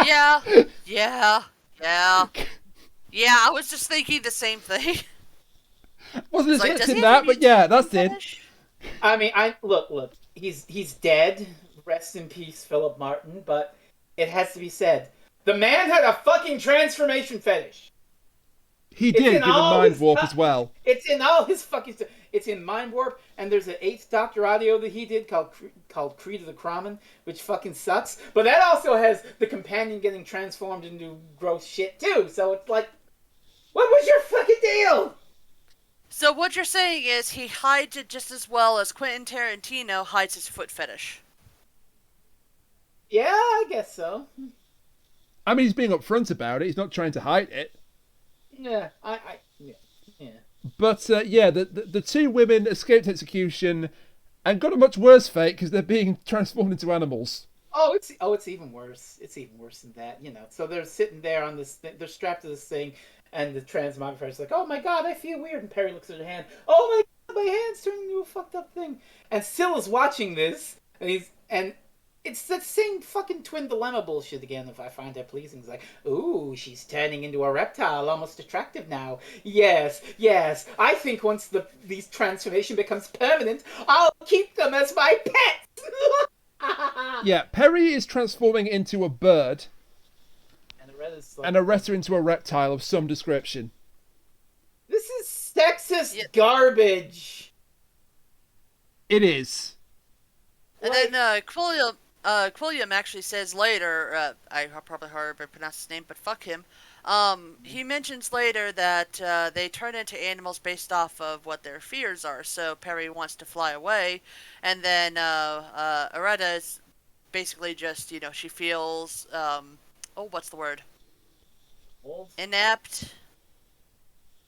Yeah. I was just thinking the same thing. Wasn't expecting that, but yeah, that's it. I mean, look. He's dead. Rest in peace, Philip Martin. But it has to be said, the man had a fucking transformation fetish. He did, given Mindwarp as well. It's in all his fucking stuff. It's in Mindwarp, and there's an 8th Doctor audio that he did called Creed of the Kramen, which fucking sucks. But that also has the companion getting transformed into gross shit, too. So it's like, what was your fucking deal? So what you're saying is he hides it just as well as Quentin Tarantino hides his foot fetish. Yeah, I guess so. I mean, he's being upfront about it. He's not trying to hide it. Yeah, yeah. But the two women escaped execution and got a much worse fate because they're being transformed into animals. Oh, it's even worse. It's even worse than that, you know. So they're sitting there on this thing, they're strapped to this thing, and the transmogrifier is like, "Oh my god, I feel weird." And Peri looks at her hand. "Oh my god, my hand's turning into a fucked up thing." And Scylla's watching this, and it's that same fucking twin dilemma bullshit again. If I find her pleasing, it's like, "Ooh, she's turning into a reptile, almost attractive now." Yes. I think once these transformation becomes permanent, I'll keep them as my pets. Yeah, Peri is transforming into a bird, and Aretta into a reptile of some description. This is sexist garbage. It is. And then Quilliam actually says later, I probably horribly pronounced his name, but fuck him. He mentions later that they turn into animals based off of what their fears are. So Peri wants to fly away, and then Aretta is basically just, she feels, what's the word? Inept?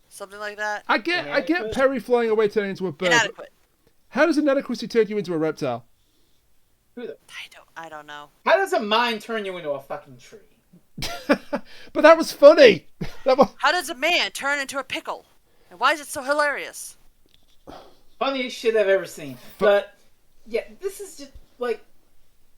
Something like that? I get Peri flying away turning into a bird. Inadequate. How does inadequacy turn you into a reptile? I don't know. How does a mind turn you into a fucking tree? But that was funny. How does a man turn into a pickle? And why is it so hilarious? Funniest shit I've ever seen. But yeah, this is just like,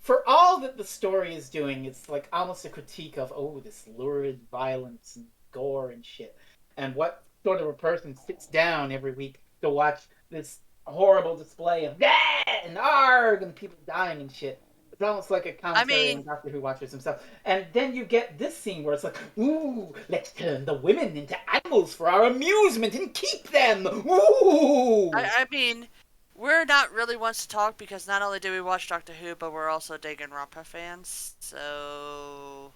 for all that the story is doing, it's like almost a critique of this lurid violence and gore and shit. And what sort of a person sits down every week to watch this horrible display of and arg and people dying and shit. It's almost like a commentary on Doctor Who watchers himself. And then you get this scene where it's like, "Ooh, let's turn the women into animals for our amusement and keep them. Ooh." I mean, we're not really ones to talk because not only do we watch Doctor Who, but we're also Danganronpa fans. So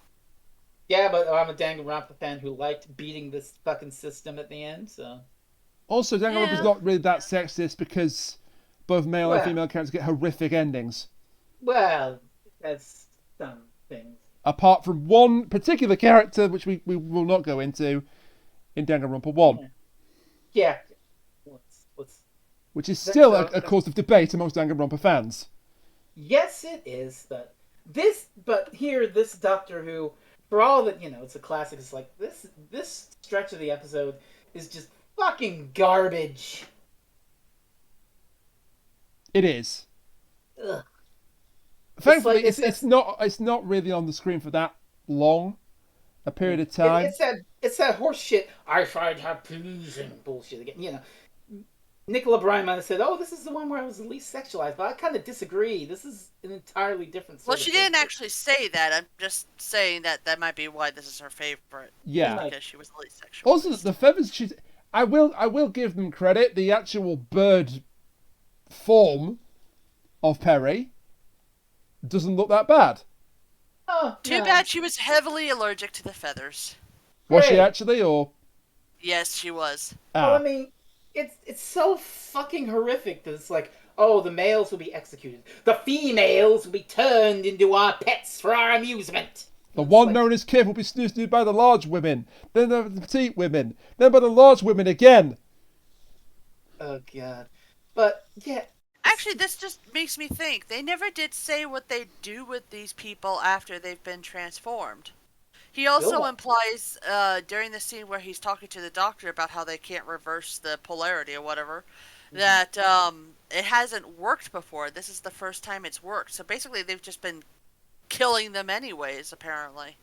yeah, but I'm a Danganronpa fan who liked beating this fucking system at the end. So also, Danganronpa is not really that sexist because both male and female characters get horrific endings. Well, that's some things. Apart from one particular character, which we will not go into, in Danganronpa 1. Yeah. Which is still a cause of debate amongst Danganronpa fans. Yes, it is. But this Doctor Who, for all that, it's a classic, it's like, this stretch of the episode is just fucking garbage. It is. Ugh. Thankfully, it's not really on the screen for that long a period of time. It's that horse shit. I find her pleasing bullshit again. Nicola Bryan might have said, "Oh, this is the one where I was the least sexualized," but I kind of disagree. This is an entirely different. Well, she didn't actually say that. I'm just saying that might be why this is her favorite. Yeah, because she was the least sexualized. Also, the feathers. I will give them credit. The actual bird form of Peri doesn't look that bad. Oh, Too no. bad she was heavily allergic to the feathers. Was she Hey. actually, or? Yes, she was. Well, I mean, it's so fucking horrific that it's like, oh, the males will be executed. The females will be turned into our pets for our amusement. The It's one like, known as Kif will be snoozed by the large women, then the petite women, then by the large women again. oh, God. But, yeah. Actually, this just makes me think. They never did say what they do with these people after they've been transformed. He also implies during the scene where he's talking to the doctor about how they can't reverse the polarity or whatever, that it hasn't worked before. This is the first time it's worked. So basically, they've just been killing them anyways, apparently.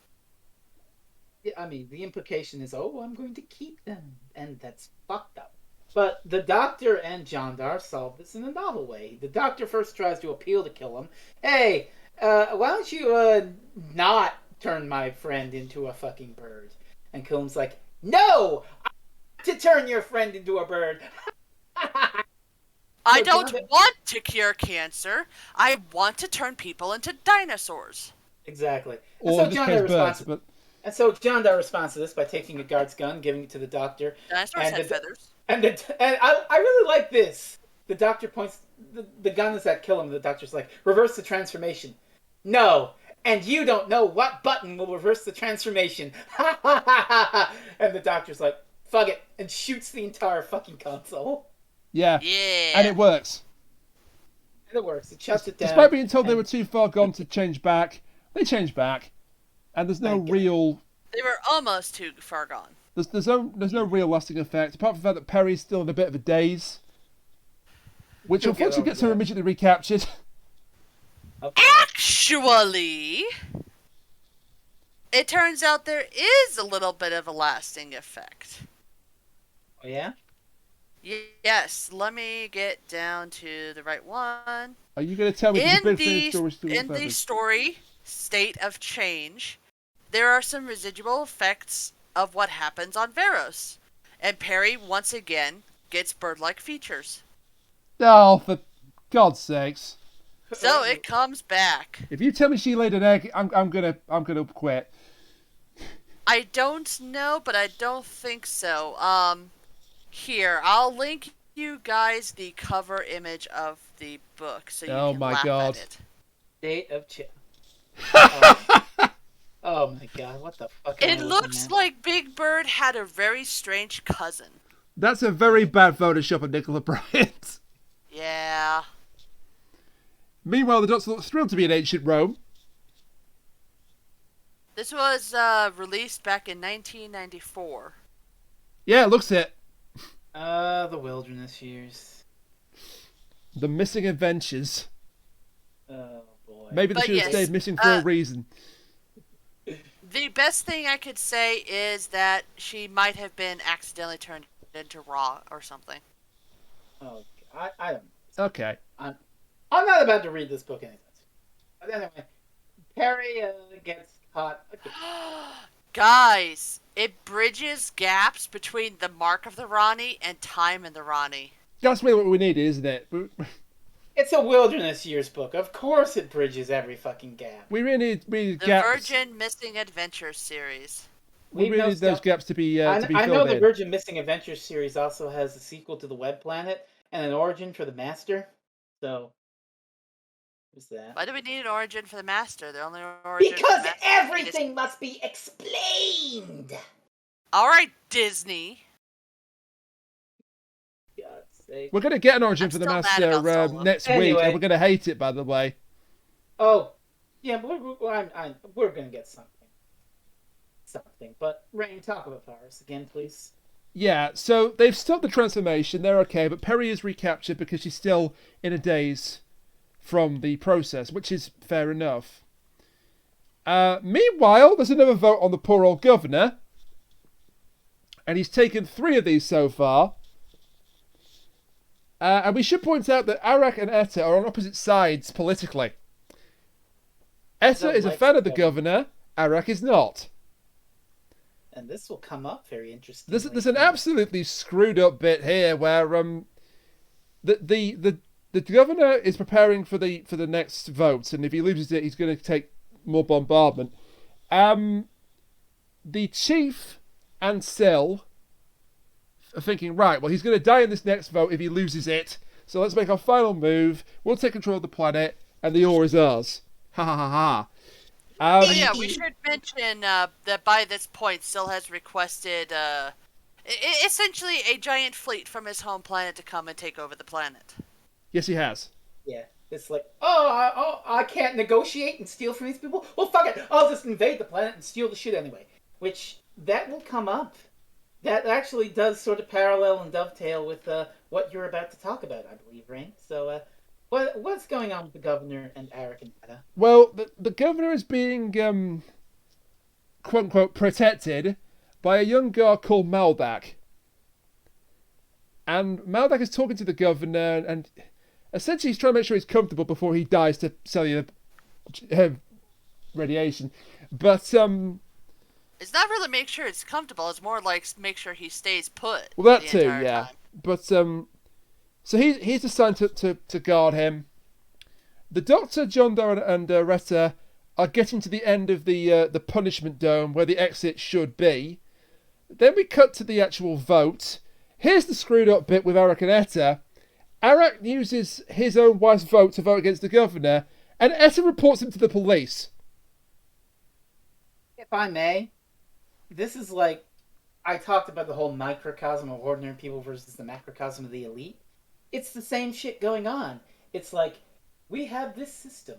Yeah, I mean, the implication is, oh, I'm going to keep them. And that's fucked up. But the Doctor and Jandar solve this in a novel way. The Doctor first tries to appeal to kill him. Hey, why don't you not turn my friend into a fucking bird? And Killam's like, no! I want to turn your friend into a bird! I don't want to cure cancer. I want to turn people into dinosaurs. Exactly. Or but... And so Jandar responds to this by taking a guard's gun, giving it to the Doctor. Dinosaurs had feathers. And I really like this. The Doctor points... The gun is at Killam. The Doctor's like, reverse the transformation. No. And you don't know what button will reverse the transformation. Ha ha ha ha ha. And the Doctor's like, fuck it. And shoots the entire fucking console. Yeah. Yeah. And it works. And it works. It shuts it down. Despite being told they were too far gone to change back, they changed back. And there's no real... They were almost too far gone. There's no real lasting effect, apart from the fact that Peri's still in a bit of a daze. Which unfortunately gets her immediately recaptured. Actually, it turns out there is a little bit of a lasting effect. Oh, yeah? Yes, let me get down to the right one. Are you going to tell me in the story, State of Change, there are some residual effects of what happens on Varos. And Peri, once again, gets bird-like features. Oh, for God's sakes. So it comes back. If you tell me she laid an egg, I'm gonna quit. I don't know, but I don't think so. Here, I'll link you guys the cover image of the book so you can laugh at it. State of Change. Oh my God, what the fuck? It looks like Big Bird had a very strange cousin. That's a very bad Photoshop of Nicola Bryant. Yeah. Meanwhile, the Doctor looks thrilled to be in ancient Rome. This was released back in 1994. Yeah, it looks it. The wilderness years. The missing adventures. Oh boy. Maybe they should have stayed missing for a reason. The best thing I could say is that she might have been accidentally turned into Raw or something. Oh, I don't know. Okay. I'm not about to read this book anyways. But anyway, Peri gets caught. Guys, it bridges gaps between the Mark of the Rani and Time in the Rani. That's really what we need, isn't it? It's a wilderness years book. Of course it bridges every fucking gap. We really need the gaps. Virgin Missing Adventures series. We really need those gaps to be filled in. I know the Virgin Missing Adventures series also has a sequel to the Web Planet and an origin for the Master. So, who's that? Why do we need an origin for the Master? The only origin because for the everything must be explained. All right, Disney. We're going to get an origin for the Master next week, and we're going to hate it, by the way. Oh, yeah, but we're going to get something. But, Rain, talk about Varos again, please. Yeah, so they've stopped the transformation. They're okay, but Peri is recaptured because she's still in a daze from the process, which is fair enough. Meanwhile, there's another vote on the poor old governor, and he's taken 3 of these so far. And we should point out that Arak and Etta are on opposite sides politically. Etta is a fan of the governor, Arak is not. And this will come up very interesting. There's an absolutely screwed up bit here where the governor is preparing for the next vote, and if he loses it, he's going to take more bombardment. The Chief and Syl are thinking, right, well, he's going to die in this next vote if he loses it. So let's make our final move. We'll take control of the planet, and the ore is ours. Ha ha ha ha. Yeah, we should mention that by this point, Syl has requested essentially a giant fleet from his home planet to come and take over the planet. Yes, he has. Yeah, it's like, I can't negotiate and steal from these people? Well, fuck it, I'll just invade the planet and steal the shit anyway. Which, that will come up. That actually does sort of parallel and dovetail with what you're about to talk about, I believe, Rain. So, what's going on with the governor and Arik and Meta? Well, the governor is being, quote-unquote, protected by a young guy called Maldak. And Maldak is talking to the governor, and essentially he's trying to make sure he's comfortable before he dies to cellular radiation. But, it's not really make sure it's comfortable. It's more like make sure he stays put. Well, that too, yeah. Time. But so he's assigned to guard him. The Doctor, John Doe, and Retta are getting to the end of the punishment dome where the exit should be. Then we cut to the actual vote. Here's the screwed up bit with Arik and Etta. Arik uses his own wife's vote to vote against the governor, and Etta reports him to the police. If I may, this is like, I talked about the whole microcosm of ordinary people versus the macrocosm of the elite. It's the same shit going on. It's like, we have this system,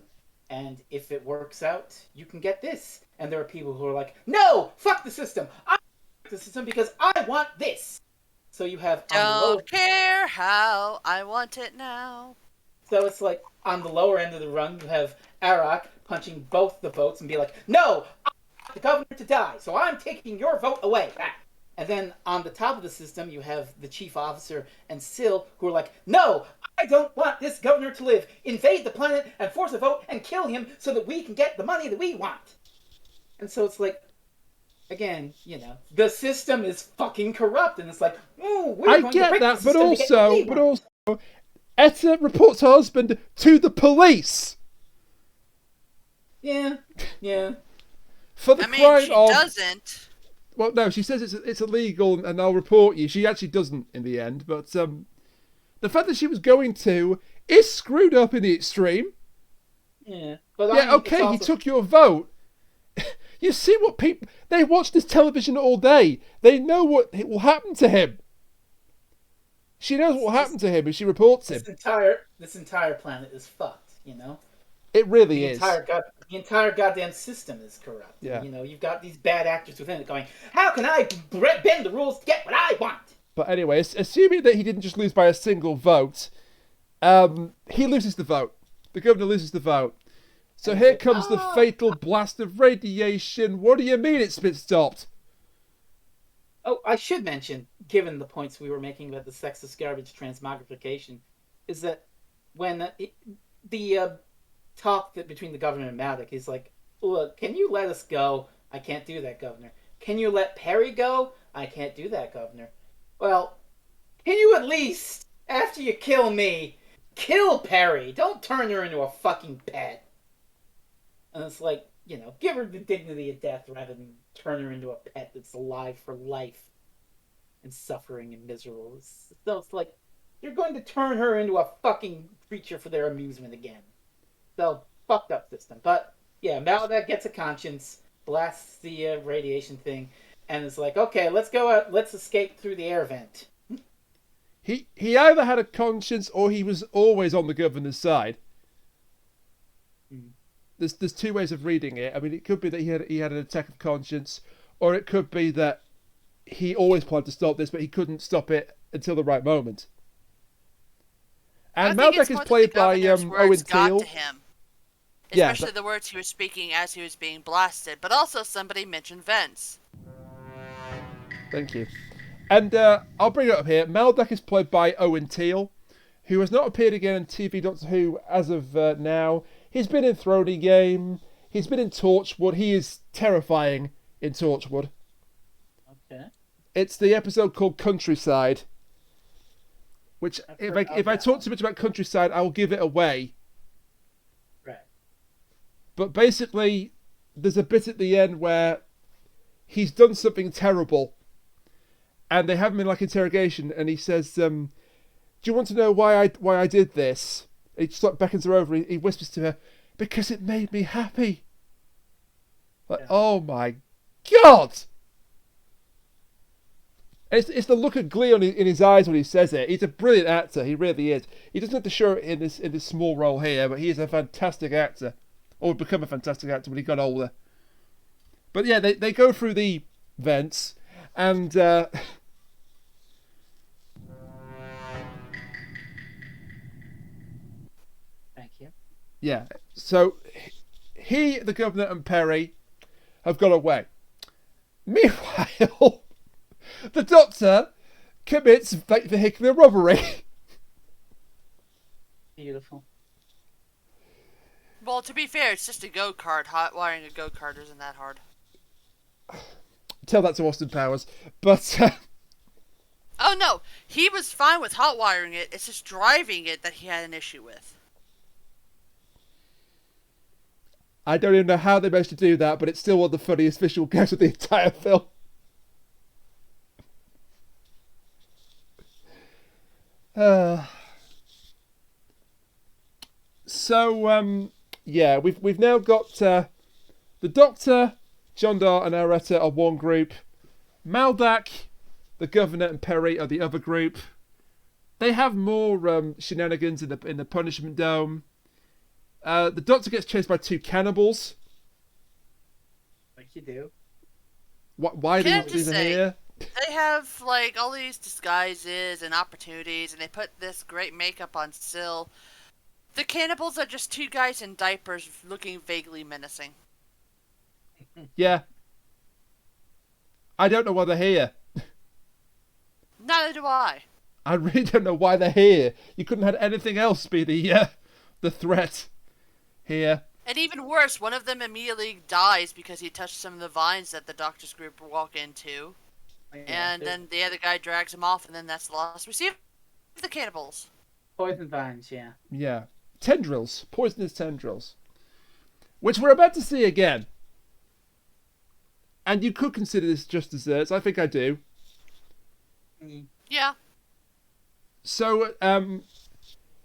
and if it works out, you can get this. And there are people who are like, no, fuck the system. I want the system because I want this. So you have... Don't care how, I want it now. So it's like, on the lower end of the rung, you have Arik punching both the votes and be like, no, I want the governor to die, so I'm taking your vote away. And then on the top of the system, you have the chief officer and Syl, who are like, no, I don't want this governor to live. Invade the planet and force a vote and kill him so that we can get the money that we want. And so it's like, again, you know, the system is fucking corrupt, and it's like, ooh, we're going to break the system to get what we want. But also, Etta reports her husband to the police. Yeah. For the crime she of... doesn't. Well, no, she says it's illegal and I'll report you. She actually doesn't in the end, but the fact that she was going to is screwed up in the extreme. Yeah. But yeah, okay, he took your vote. You see what people... They watch this television all day. They know what will happen to him. She knows what will happen to him if she reports him. This entire planet is fucked, you know? It really is. The entire goddamn system is corrupt. Yeah. You know, you've got these bad actors within it going, how can I bend the rules to get what I want? But anyway, assuming that he didn't just lose by a single vote, he loses the vote. The governor loses the vote. So here comes the fatal blast of radiation. What do you mean it's been stopped? Oh, I should mention, given the points we were making about the sexist garbage transmogrification, is that when the talk between the governor and Maldak, he's like, look, can you let us go? I can't do that, governor. Can you let Peri go? I can't do that, governor. Well, can you at least, after you kill me, kill Peri? Don't turn her into a fucking pet. And it's like, you know, give her the dignity of death rather than turn her into a pet that's alive for life and suffering and miserable. So it's like, you're going to turn her into a fucking creature for their amusement again. So, fucked up system. But, yeah, Maldak gets a conscience, blasts the radiation thing, and is like, okay, let's go out, let's escape through the air vent. He either had a conscience or he was always on the governor's side. There's two ways of reading it. I mean, it could be that he had an attack of conscience, or it could be that he always planned to stop this, but he couldn't stop it until the right moment. And Maldak is played by Owen Teale. Especially the words he was speaking as he was being blasted, but also somebody mentioned vents. Thank you. And I'll bring it up here. Maldak is played by Owen Teale, who has not appeared again in TV Doctor Who as of now. He's been in Throne Game. He's been in Torchwood. He is terrifying in Torchwood. Okay. It's the episode called Countryside. Which, if I talk too much about Countryside, I will give it away. Right. But basically, there's a bit at the end where he's done something terrible, and they have him in like interrogation, and he says, "Do you want to know why I did this?" He just like beckons her over. He whispers to her, "Because it made me happy." Like, yeah. Oh my God! It's the look of glee in his eyes when he says it. He's a brilliant actor. He really is. He doesn't have to show it in this small role here, but he is a fantastic actor, or would become a fantastic actor when he got older. But yeah, they go through the vents, and thank you. Yeah, so he, the governor, and Peri have got away. Meanwhile, the Doctor commits vehicular robbery. Beautiful. Well, to be fair, it's just a go-kart. Hot wiring a go-kart isn't that hard. Tell that to Austin Powers. But oh no, he was fine with hot wiring it. It's just driving it that he had an issue with. I don't even know how they managed to do that, but it's still one of the funniest visual gags of the entire film. Yeah, we've now got the Doctor, Jondar, and Aretta are one group. Maldak, the Governor, and Peri are the other group. They have more shenanigans in the punishment dome. The Doctor gets chased by two cannibals. Like you do. Why do you even here? They have like all these disguises and opportunities, and they put this great makeup on Syl. The cannibals are just two guys in diapers looking vaguely menacing. Yeah. I don't know why they're here. Neither do I. I really don't know why they're here. You couldn't have had anything else be the threat here. And even worse, one of them immediately dies because he touched some of the vines that the Doctor's group walk into. Yeah, and then the other guy drags him off, and then that's the last we see of the cannibals. Poison vines, yeah. Yeah. Tendrils. Poisonous tendrils. Which we're about to see again. And you could consider this just desserts. I think I do. Yeah. So,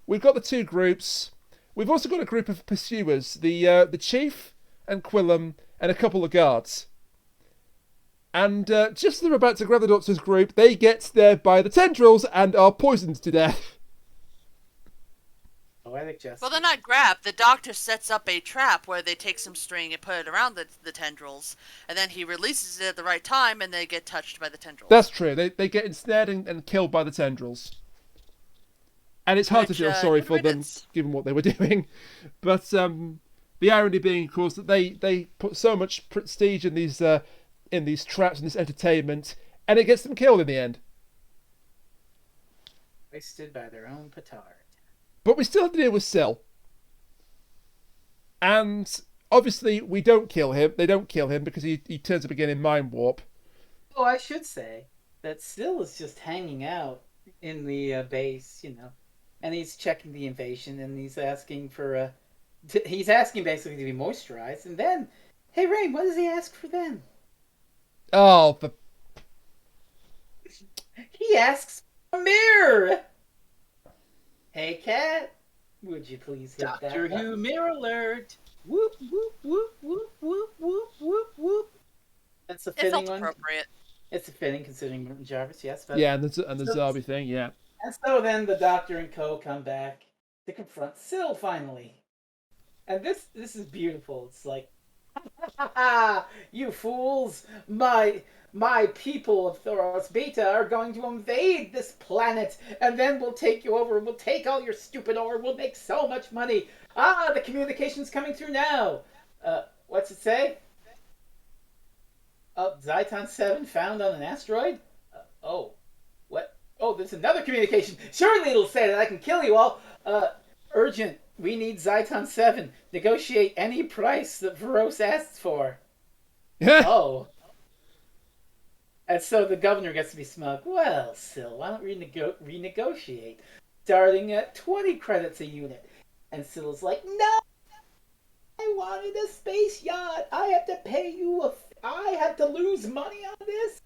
we've got the two groups. We've also got a group of pursuers. The Chief and Quillam and a couple of guards. And just as they're about to grab the Doctor's group, they get stabbed by the tendrils and are poisoned to death. Poetic justice. Well, they're not grabbed. The Doctor sets up a trap where they take some string and put it around the tendrils, and then he releases it at the right time, and they get touched by the tendrils. That's true. They get ensnared and killed by the tendrils. And it's hard to feel sorry for them, given what they were doing. But the irony being, of course, that they put so much prestige in these traps and this entertainment, and it gets them killed in the end. Wasted by their own petard. But we still have to deal with Syl. And obviously we don't kill him. They don't kill him because he turns up again in Mindwarp. Oh, I should say that Syl is just hanging out in the base, and he's checking the invasion, and he's asking for he's asking basically to be moisturized, and then, hey Rain, what does he ask for then? Oh, he asks for a mirror. Hey, Cat, would you please hit Doctor that? Who mirror alert. Whoop, whoop, whoop, whoop, whoop, whoop, whoop, whoop. That's a fitting one. Appropriate. It's a fitting considering Martin Jarvis, yes. But yeah, and the zombie thing, yeah. And so then the Doctor and co come back to confront Syl finally. And this is beautiful. It's like, ha ha, you fools! My people of Thoros Beta are going to invade this planet, and then we'll take you over, we'll take all your stupid ore, we'll make so much money. Ah, the communication's coming through now. What's it say? Zyton 7 found on an asteroid? What? Oh, there's another communication. Surely it'll say that I can kill you all. Urgent. We need Zyton 7. Negotiate any price that Varos asks for. Oh. And so the governor gets to be smug. Well, Syl, why don't we renegotiate? Starting at 20 credits a unit. And Syl's like, I wanted a space yacht. I have to pay you I have to lose money on this.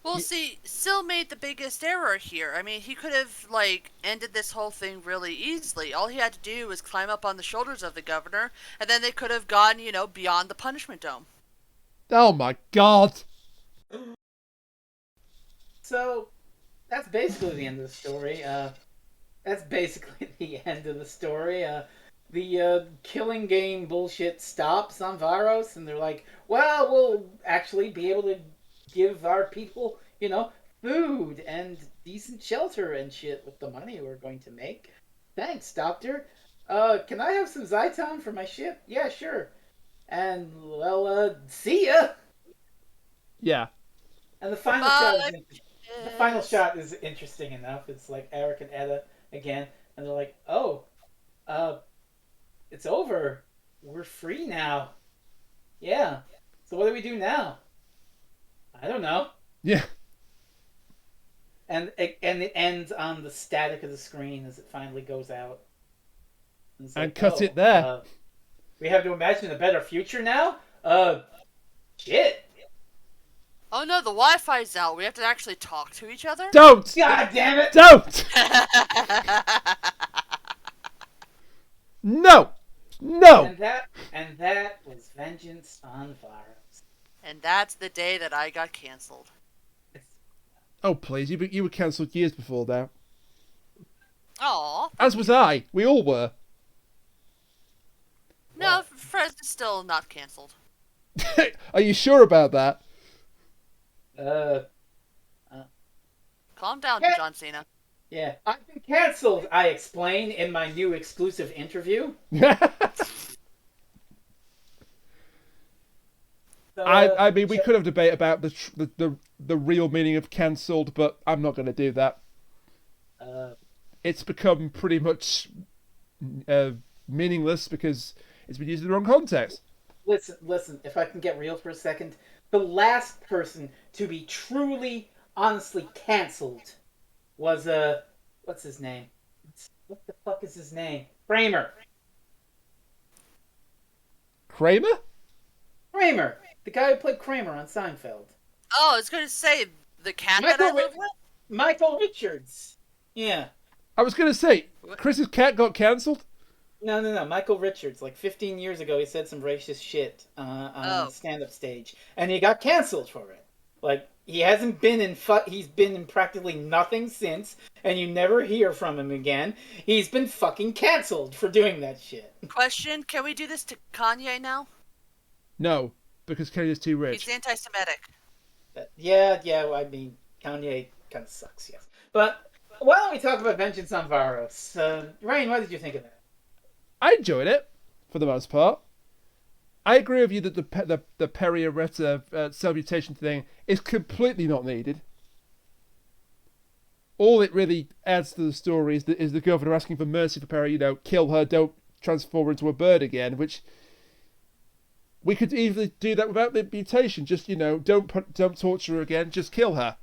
Well, see, Syl made the biggest error here. I mean, he could have, ended this whole thing really easily. All he had to do was climb up on the shoulders of the governor, and then they could have gone, beyond the punishment dome. Oh my god! So, that's basically the end of the story. The killing game bullshit stops on Varos, and they're like, well, we'll actually be able to give our people, food and decent shelter and shit with the money we're going to make. Thanks, Doctor. Can I have some Zyton for my ship? Yeah, sure. And, well, see ya! Yeah. And the final shot is interesting enough. It's like Eric and Etta again, and they're like, oh, it's over. We're free now. Yeah. So what do we do now? I don't know. Yeah. And it ends on the static of the screen as it finally goes out. And cut it there. We have to imagine a better future now? Shit. Oh no, the Wi-Fi's out. We have to actually talk to each other? Don't! God damn it! Don't! No! No! And that was Vengeance on Varos. And that's the day that I got cancelled. Oh please, you were cancelled years before that. Aww. As was I. We all were. No, Frezno's still not cancelled. Are you sure about that? Calm down, John Cena. Yeah, I've been cancelled, I explain in my new exclusive interview. I mean, we could have debate about the real meaning of cancelled, but I'm not going to do that. It's become pretty much meaningless because it's been used in the wrong context. Listen, if I can get real for a second, the last person to be truly, honestly cancelled was, what's his name? What the fuck is his name? Kramer. Kramer? Kramer! The guy who played Kramer on Seinfeld. Oh, I was going to say, the cat that I live with? Michael Richards. Yeah. I was going to say, Chris's cat got cancelled? No. Michael Richards, 15 years ago, he said some racist shit on the stand-up stage, and he got canceled for it. He hasn't been he's been in practically nothing since, and you never hear from him again. He's been fucking canceled for doing that shit. Question, can we do this to Kanye now? No, because Kanye's too rich. He's anti-Semitic. Yeah, I mean, Kanye kind of sucks, yes. But why don't we talk about Vengeance on Varos? Ryan, what did you think of that? I enjoyed it, for the most part. I agree with you that the Peri Areta salutation thing is completely not needed. All it really adds to the story is the governor asking for mercy for Peri. Kill her, don't transform her into a bird again. Which we could easily do that without the mutation. Just don't torture her again. Just kill her,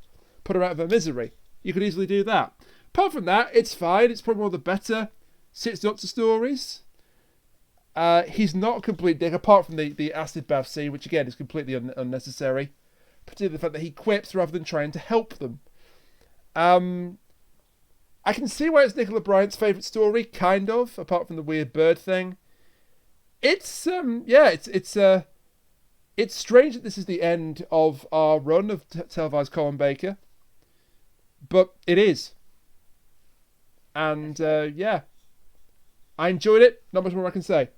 put her out of her misery. You could easily do that. Apart from that, it's fine. It's probably one of the better Sits Doctor stories. He's not a complete dick, apart from the acid bath scene, which again is completely unnecessary. Particularly the fact that he quips rather than trying to help them. I can see why it's Nicola Bryant's favourite story, kind of, apart from the weird bird thing. It's strange that this is the end of our run of televised Colin Baker, but it is. And I enjoyed it. Not much more I can say.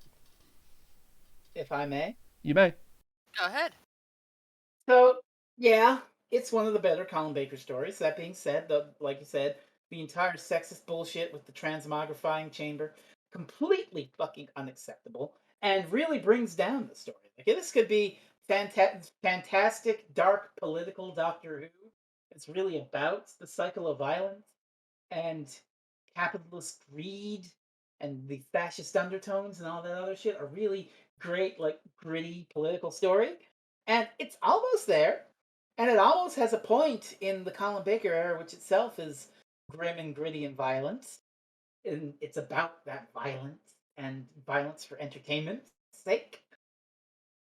If I may? You may. Go ahead. So, yeah, it's one of the better Colin Baker stories. That being said, like you said, the entire sexist bullshit with the transmogrifying chamber, completely fucking unacceptable, and really brings down the story. This could be fantastic, dark, political Doctor Who. It's really about the cycle of violence and capitalist greed and the fascist undertones and all that other shit. A really great, gritty political story. And it's almost there. And it almost has a point in the Colin Baker era, which itself is grim and gritty and violent. And it's about that violence. and violence for entertainment's sake.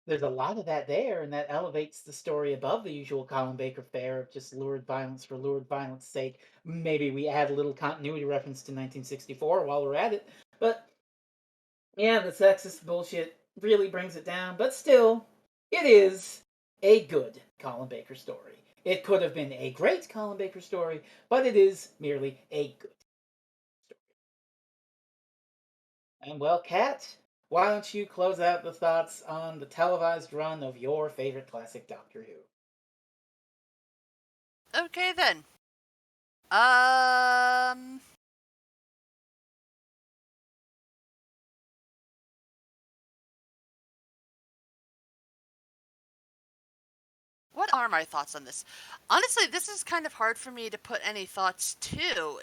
There's a lot of that there, and that elevates the story above the usual Colin Baker fare of just lurid violence for lurid violence sake. Maybe we add a little continuity reference to 1964 while we're at it, but yeah, the sexist bullshit really brings it down. But still, it is a good Colin Baker story. It could have been a great Colin Baker story, but it is merely a good story. And well, Kat, why don't you close out the thoughts on the televised run of your favorite classic Doctor Who? Okay then. What are my thoughts on this? Honestly, this is kind of hard for me to put any thoughts to.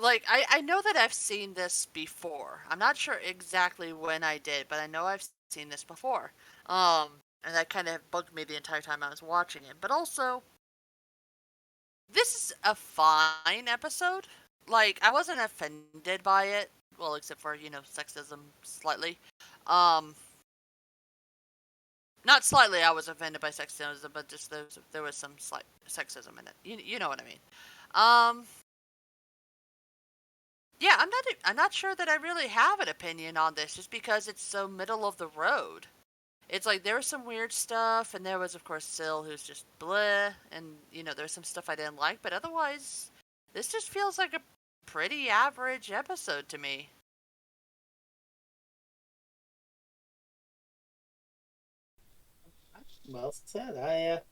I know that I've seen this before. I'm not sure exactly when I did, but I know I've seen this before. And that kind of bugged me the entire time I was watching it. But also, this is a fine episode. Like, I wasn't offended by it. Well, except for, sexism slightly. Not slightly, I was offended by sexism, but just there was some slight sexism in it. You know what I mean. Yeah, I'm not sure that I really have an opinion on this, just because it's so middle of the road. It's like there was some weird stuff, and there was of course Syl, who's just bleh, and there's some stuff I didn't like, but otherwise, this just feels like a pretty average episode to me. Well said.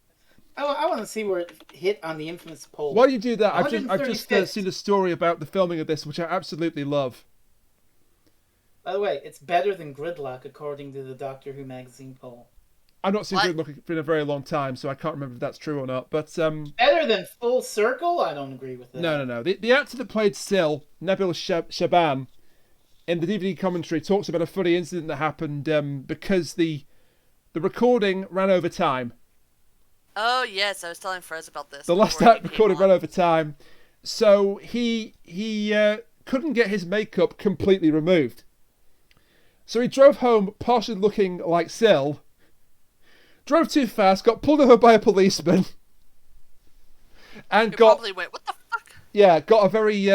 I want to see where it hit on the infamous poll. While you do that, I've just 135th. seen a story about the filming of this, which I absolutely love. By the way, it's better than Gridlock according to the Doctor Who magazine poll. I've not seen Gridlock in a very long time, so I can't remember if that's true or not. But better than Full Circle? I don't agree with that. No. The actor that played Syl, Nabil Shaban, in the DVD commentary talks about a funny incident that happened because the recording ran over time. Oh yes, I was telling Frez about this. The last recording ran over time, so he couldn't get his makeup completely removed. So he drove home partially looking like Syl, drove too fast, got pulled over by a policeman, and probably went, "What the fuck?" Yeah, got a very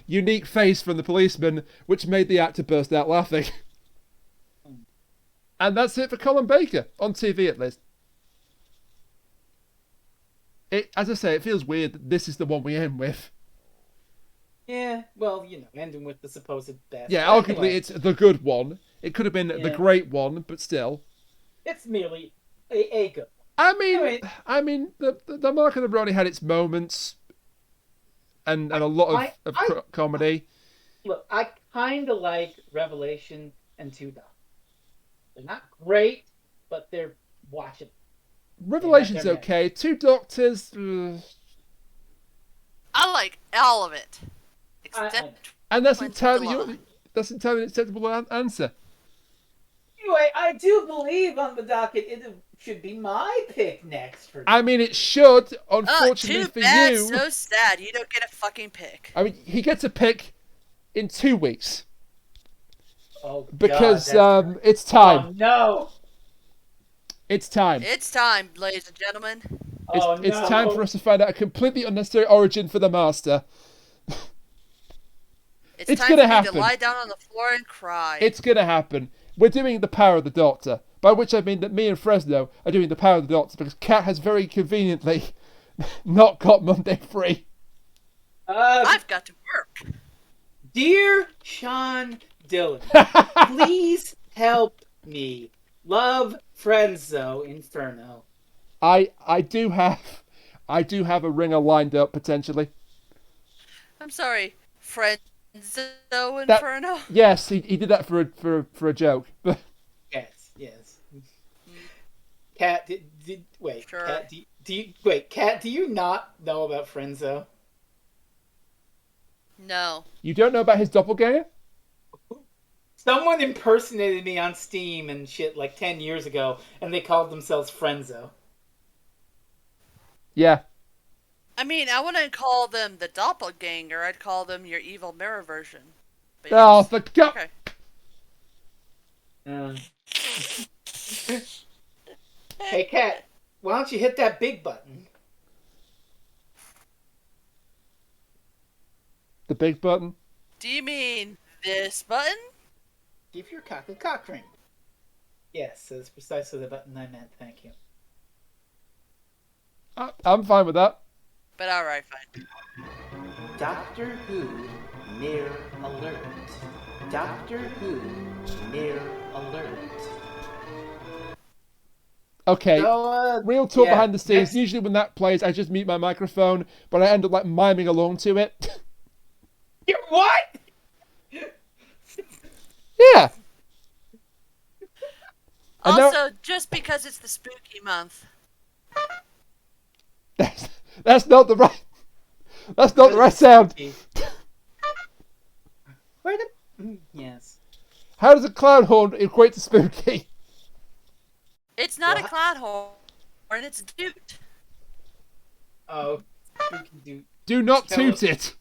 unique face from the policeman, which made the actor burst out laughing. And that's it for Colin Baker, on TV at least. As I say, it feels weird that this is the one we end with. Yeah, well, ending with the supposed best. Yeah, arguably it's the good one. It could have been the great one, but still. It's merely a good one. I mean, the Mark of the Brony had its moments, and a lot of comedy. Look, I kind of like Revelation and Two Doctors. They're not great, but they're watchable. Revelation's okay. Two Doctors. I like all of it, except and that's entirely an acceptable answer. Anyway, I do believe on the docket it should be my pick next for. I mean, it should. Unfortunately too for bad, you, so sad. You don't get a fucking pick. I mean, he gets a pick in 2 weeks. Oh, because God, it's time. Oh no! It's time. It's time, ladies and gentlemen. It's time for us to find out a completely unnecessary origin for the Master. It's time gonna for happen. me to lie down on the floor and cry. It's gonna happen. We're doing the Power of the Doctor, by which I mean that me and Frezno are doing the Power of the Doctor because Kat has very conveniently not got Monday free. I've got to work. Dear Sean Dillon, please help me. Love Frezno Inferno. I do have a ringer lined up potentially. I'm sorry, Frezno Inferno. Yes, he did that for a joke. Yes. Kat, wait. Sure. Kat, do you not know about Frezno? No. You don't know about his doppelganger? Someone impersonated me on Steam and shit like 10 years ago, and they called themselves Frezno. Yeah. I mean, I wouldn't call them the doppelganger. I'd call them your evil mirror version. But Oh, yes. for God. Okay. Hey, Cat, why don't you hit that big button? The big button? Do you mean this button? Give your cock a cock ring. Yes, that's precisely the button I meant. Thank you. I'm fine with that. But alright, fine. Doctor Who Near Alert. Doctor Who Near Alert. Okay, So, real talk yeah, behind the scenes. next- Usually when that plays, I just mute my microphone, but I end up like miming along to it. What? Yeah. And Also, just because it's the spooky month. that's not the right. That's not the right sound. Where the? Yes. How does a clown horn equate to spooky? It's not What? a clown horn, it's a doot. Oh, spooky dude. Do not Tell toot it.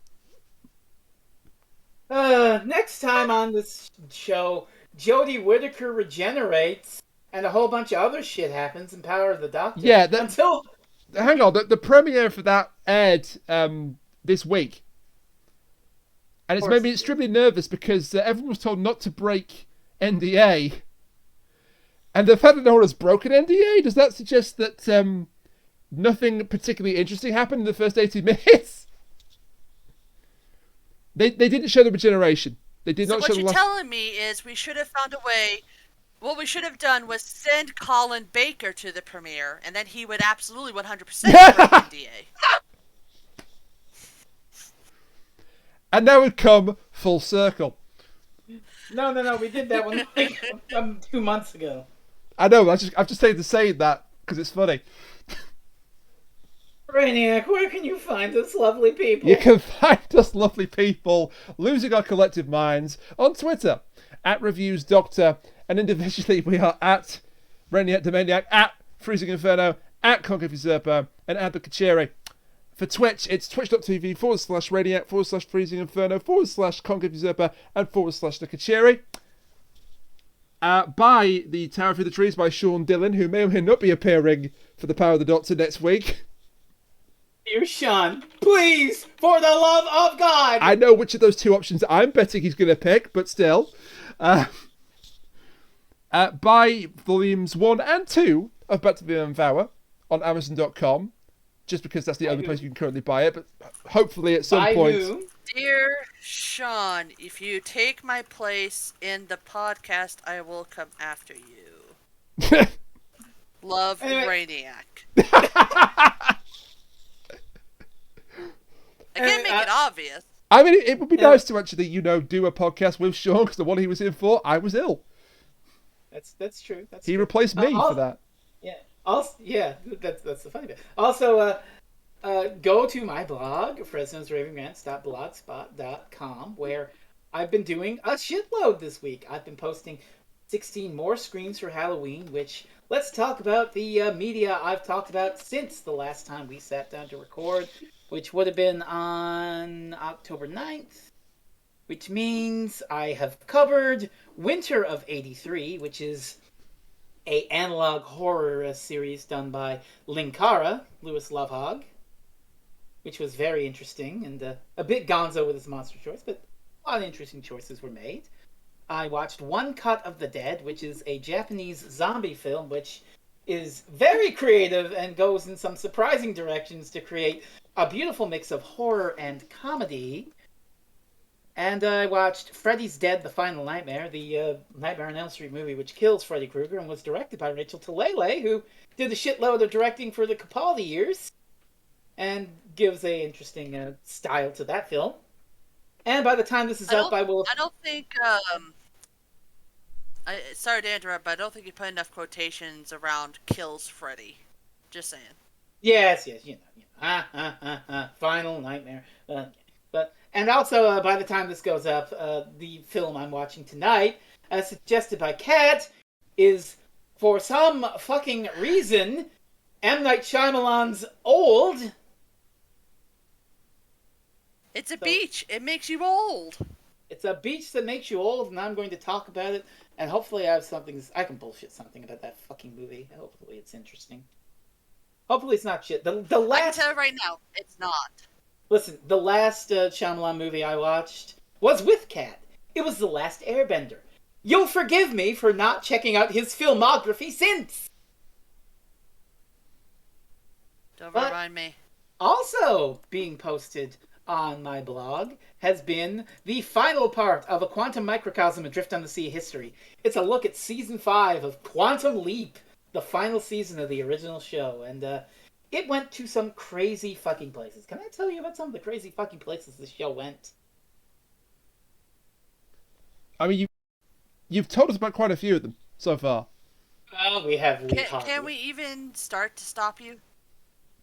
Next time on this show, Jodie Whittaker regenerates, and a whole bunch of other shit happens in Power of the Doctor. Yeah, hang on. The premiere for that aired this week, and it's made me extremely nervous because everyone was told not to break NDA, and the fact that no one has broken NDA, does that suggest that nothing particularly interesting happened in the first 80 minutes? They didn't show the regeneration. They did not show the So what you're telling me is we should have found a way. What we should have done was send Colin Baker to the premiere, and then he would absolutely 100% break NDA. And now we've come full circle. No, we did that one like 2 months ago. I know. I've just taken to saying that because it's funny. Brainiac, where can you find us lovely people? You can find us lovely people losing our collective minds on Twitter at ReviewsDoctor, and individually we are at Brainiac the Maniac, at Freezing Inferno, at Concave Usurper, and at the Kachiri. For Twitch, it's twitch.tv/Radiac/Freezing Inferno /Concave Usurper and /the Kachiri. By the Tower Through the Trees by Sean Dillon, who may or may not be appearing for the Power of the Doctor next week. Dear Sean, please, for the love of God! I know which of those two options I'm betting he's going to pick, but still. Buy volumes 1 and 2 of Back to the Devour on Amazon.com, just because that's the only place you can currently buy it, but hopefully at some point... Who? Dear Sean, if you take my place in the podcast, I will come after you. Love, Brainiac. I can't make it obvious. I mean, it would be nice to actually, do a podcast with Sean, because the one he was in for, I was ill. That's true. He replaced me for that. Yeah. Also, that's the funny bit. Also, go to my blog, Fresno'sRavingRants.blogspot.com, where I've been doing a shitload this week. I've been posting 16 more screens for Halloween, which, let's talk about the media I've talked about since the last time we sat down to record, which would have been on October 9th, which means I have covered Winter of '83, which is a analog horror series done by Linkara, Lewis Lovehog, which was very interesting and a bit gonzo with his monster choice, but a lot of interesting choices were made. I watched One Cut of the Dead, which is a Japanese zombie film, which is very creative and goes in some surprising directions to create a beautiful mix of horror and comedy. And I watched Freddy's Dead, The Final Nightmare, the Nightmare on Elm Street movie, which kills Freddy Krueger and was directed by Rachel Talalay, who did a shitload of directing for the Capaldi years and gives a interesting style to that film. And by the time this is up, I will... I don't think... sorry to interrupt, but I don't think you put enough quotations around kills Freddy. Just saying. Yes, Final Nightmare. And also, by the time this goes up, the film I'm watching tonight, as suggested by Kat, is, for some fucking reason, M. Night Shyamalan's Old. It's a beach. It makes you old. It's a beach that makes you old, and I'm going to talk about it. And hopefully, I have something. I can bullshit something about that fucking movie. Hopefully, it's interesting. Hopefully, it's not shit. The last. I can tell you right now, it's not. Listen, the last Shyamalan movie I watched was with Kat. It was The Last Airbender. You'll forgive me for not checking out his filmography since. Don't remind me. Also being posted on my blog has been the final part of A Quantum Microcosm Adrift on the Sea history. It's a look at season 5 of Quantum Leap, the final season of the original show, and it went to some crazy fucking places. Can I tell you about some of the crazy fucking places this show went? I mean, you've told us about quite a few of them so far. Well, we have Lee Harvey. Can we even start to stop you?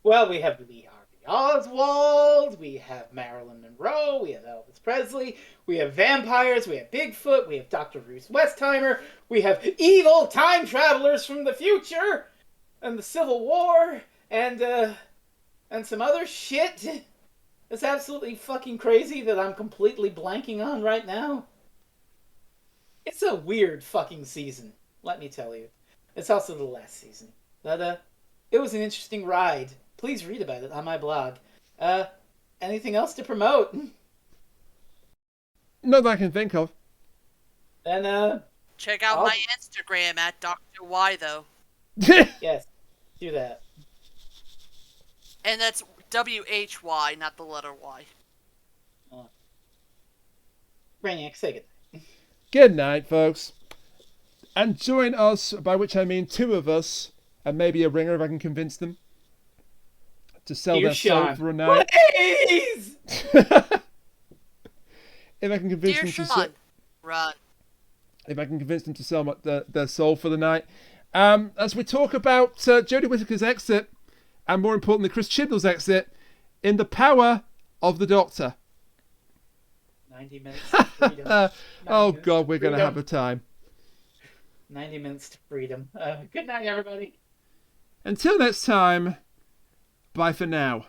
Well, we have Lee Harvey Oswald, we have Marilyn Monroe, we have Elvis Presley, we have vampires, we have Bigfoot, we have Dr. Bruce Westheimer, we have evil time travelers from the future, and the Civil War, and some other shit. It's absolutely fucking crazy that I'm completely blanking on right now. It's a weird fucking season, let me tell you. It's also the last season. But, it was an interesting ride. Please read about it on my blog. Anything else to promote? Not that I can think of. Then, check out my Instagram at Dr. Y, though. Yes, do that. And that's WHY, not the letter Y. Brainiac, say goodnight. Good night, folks. And join us, by which I mean 2 of us, and maybe a ringer if I can convince them to sell their soul for a night. Please! If I can convince them to run. If I can convince them to sell their soul for the night. As we talk about Jodie Whittaker's exit, and more importantly, Chris Chibnall's exit, in The Power of the Doctor. 90 minutes to freedom. Oh, God, we're going to have a time. 90 minutes to freedom. Good night, everybody. Until next time, bye for now.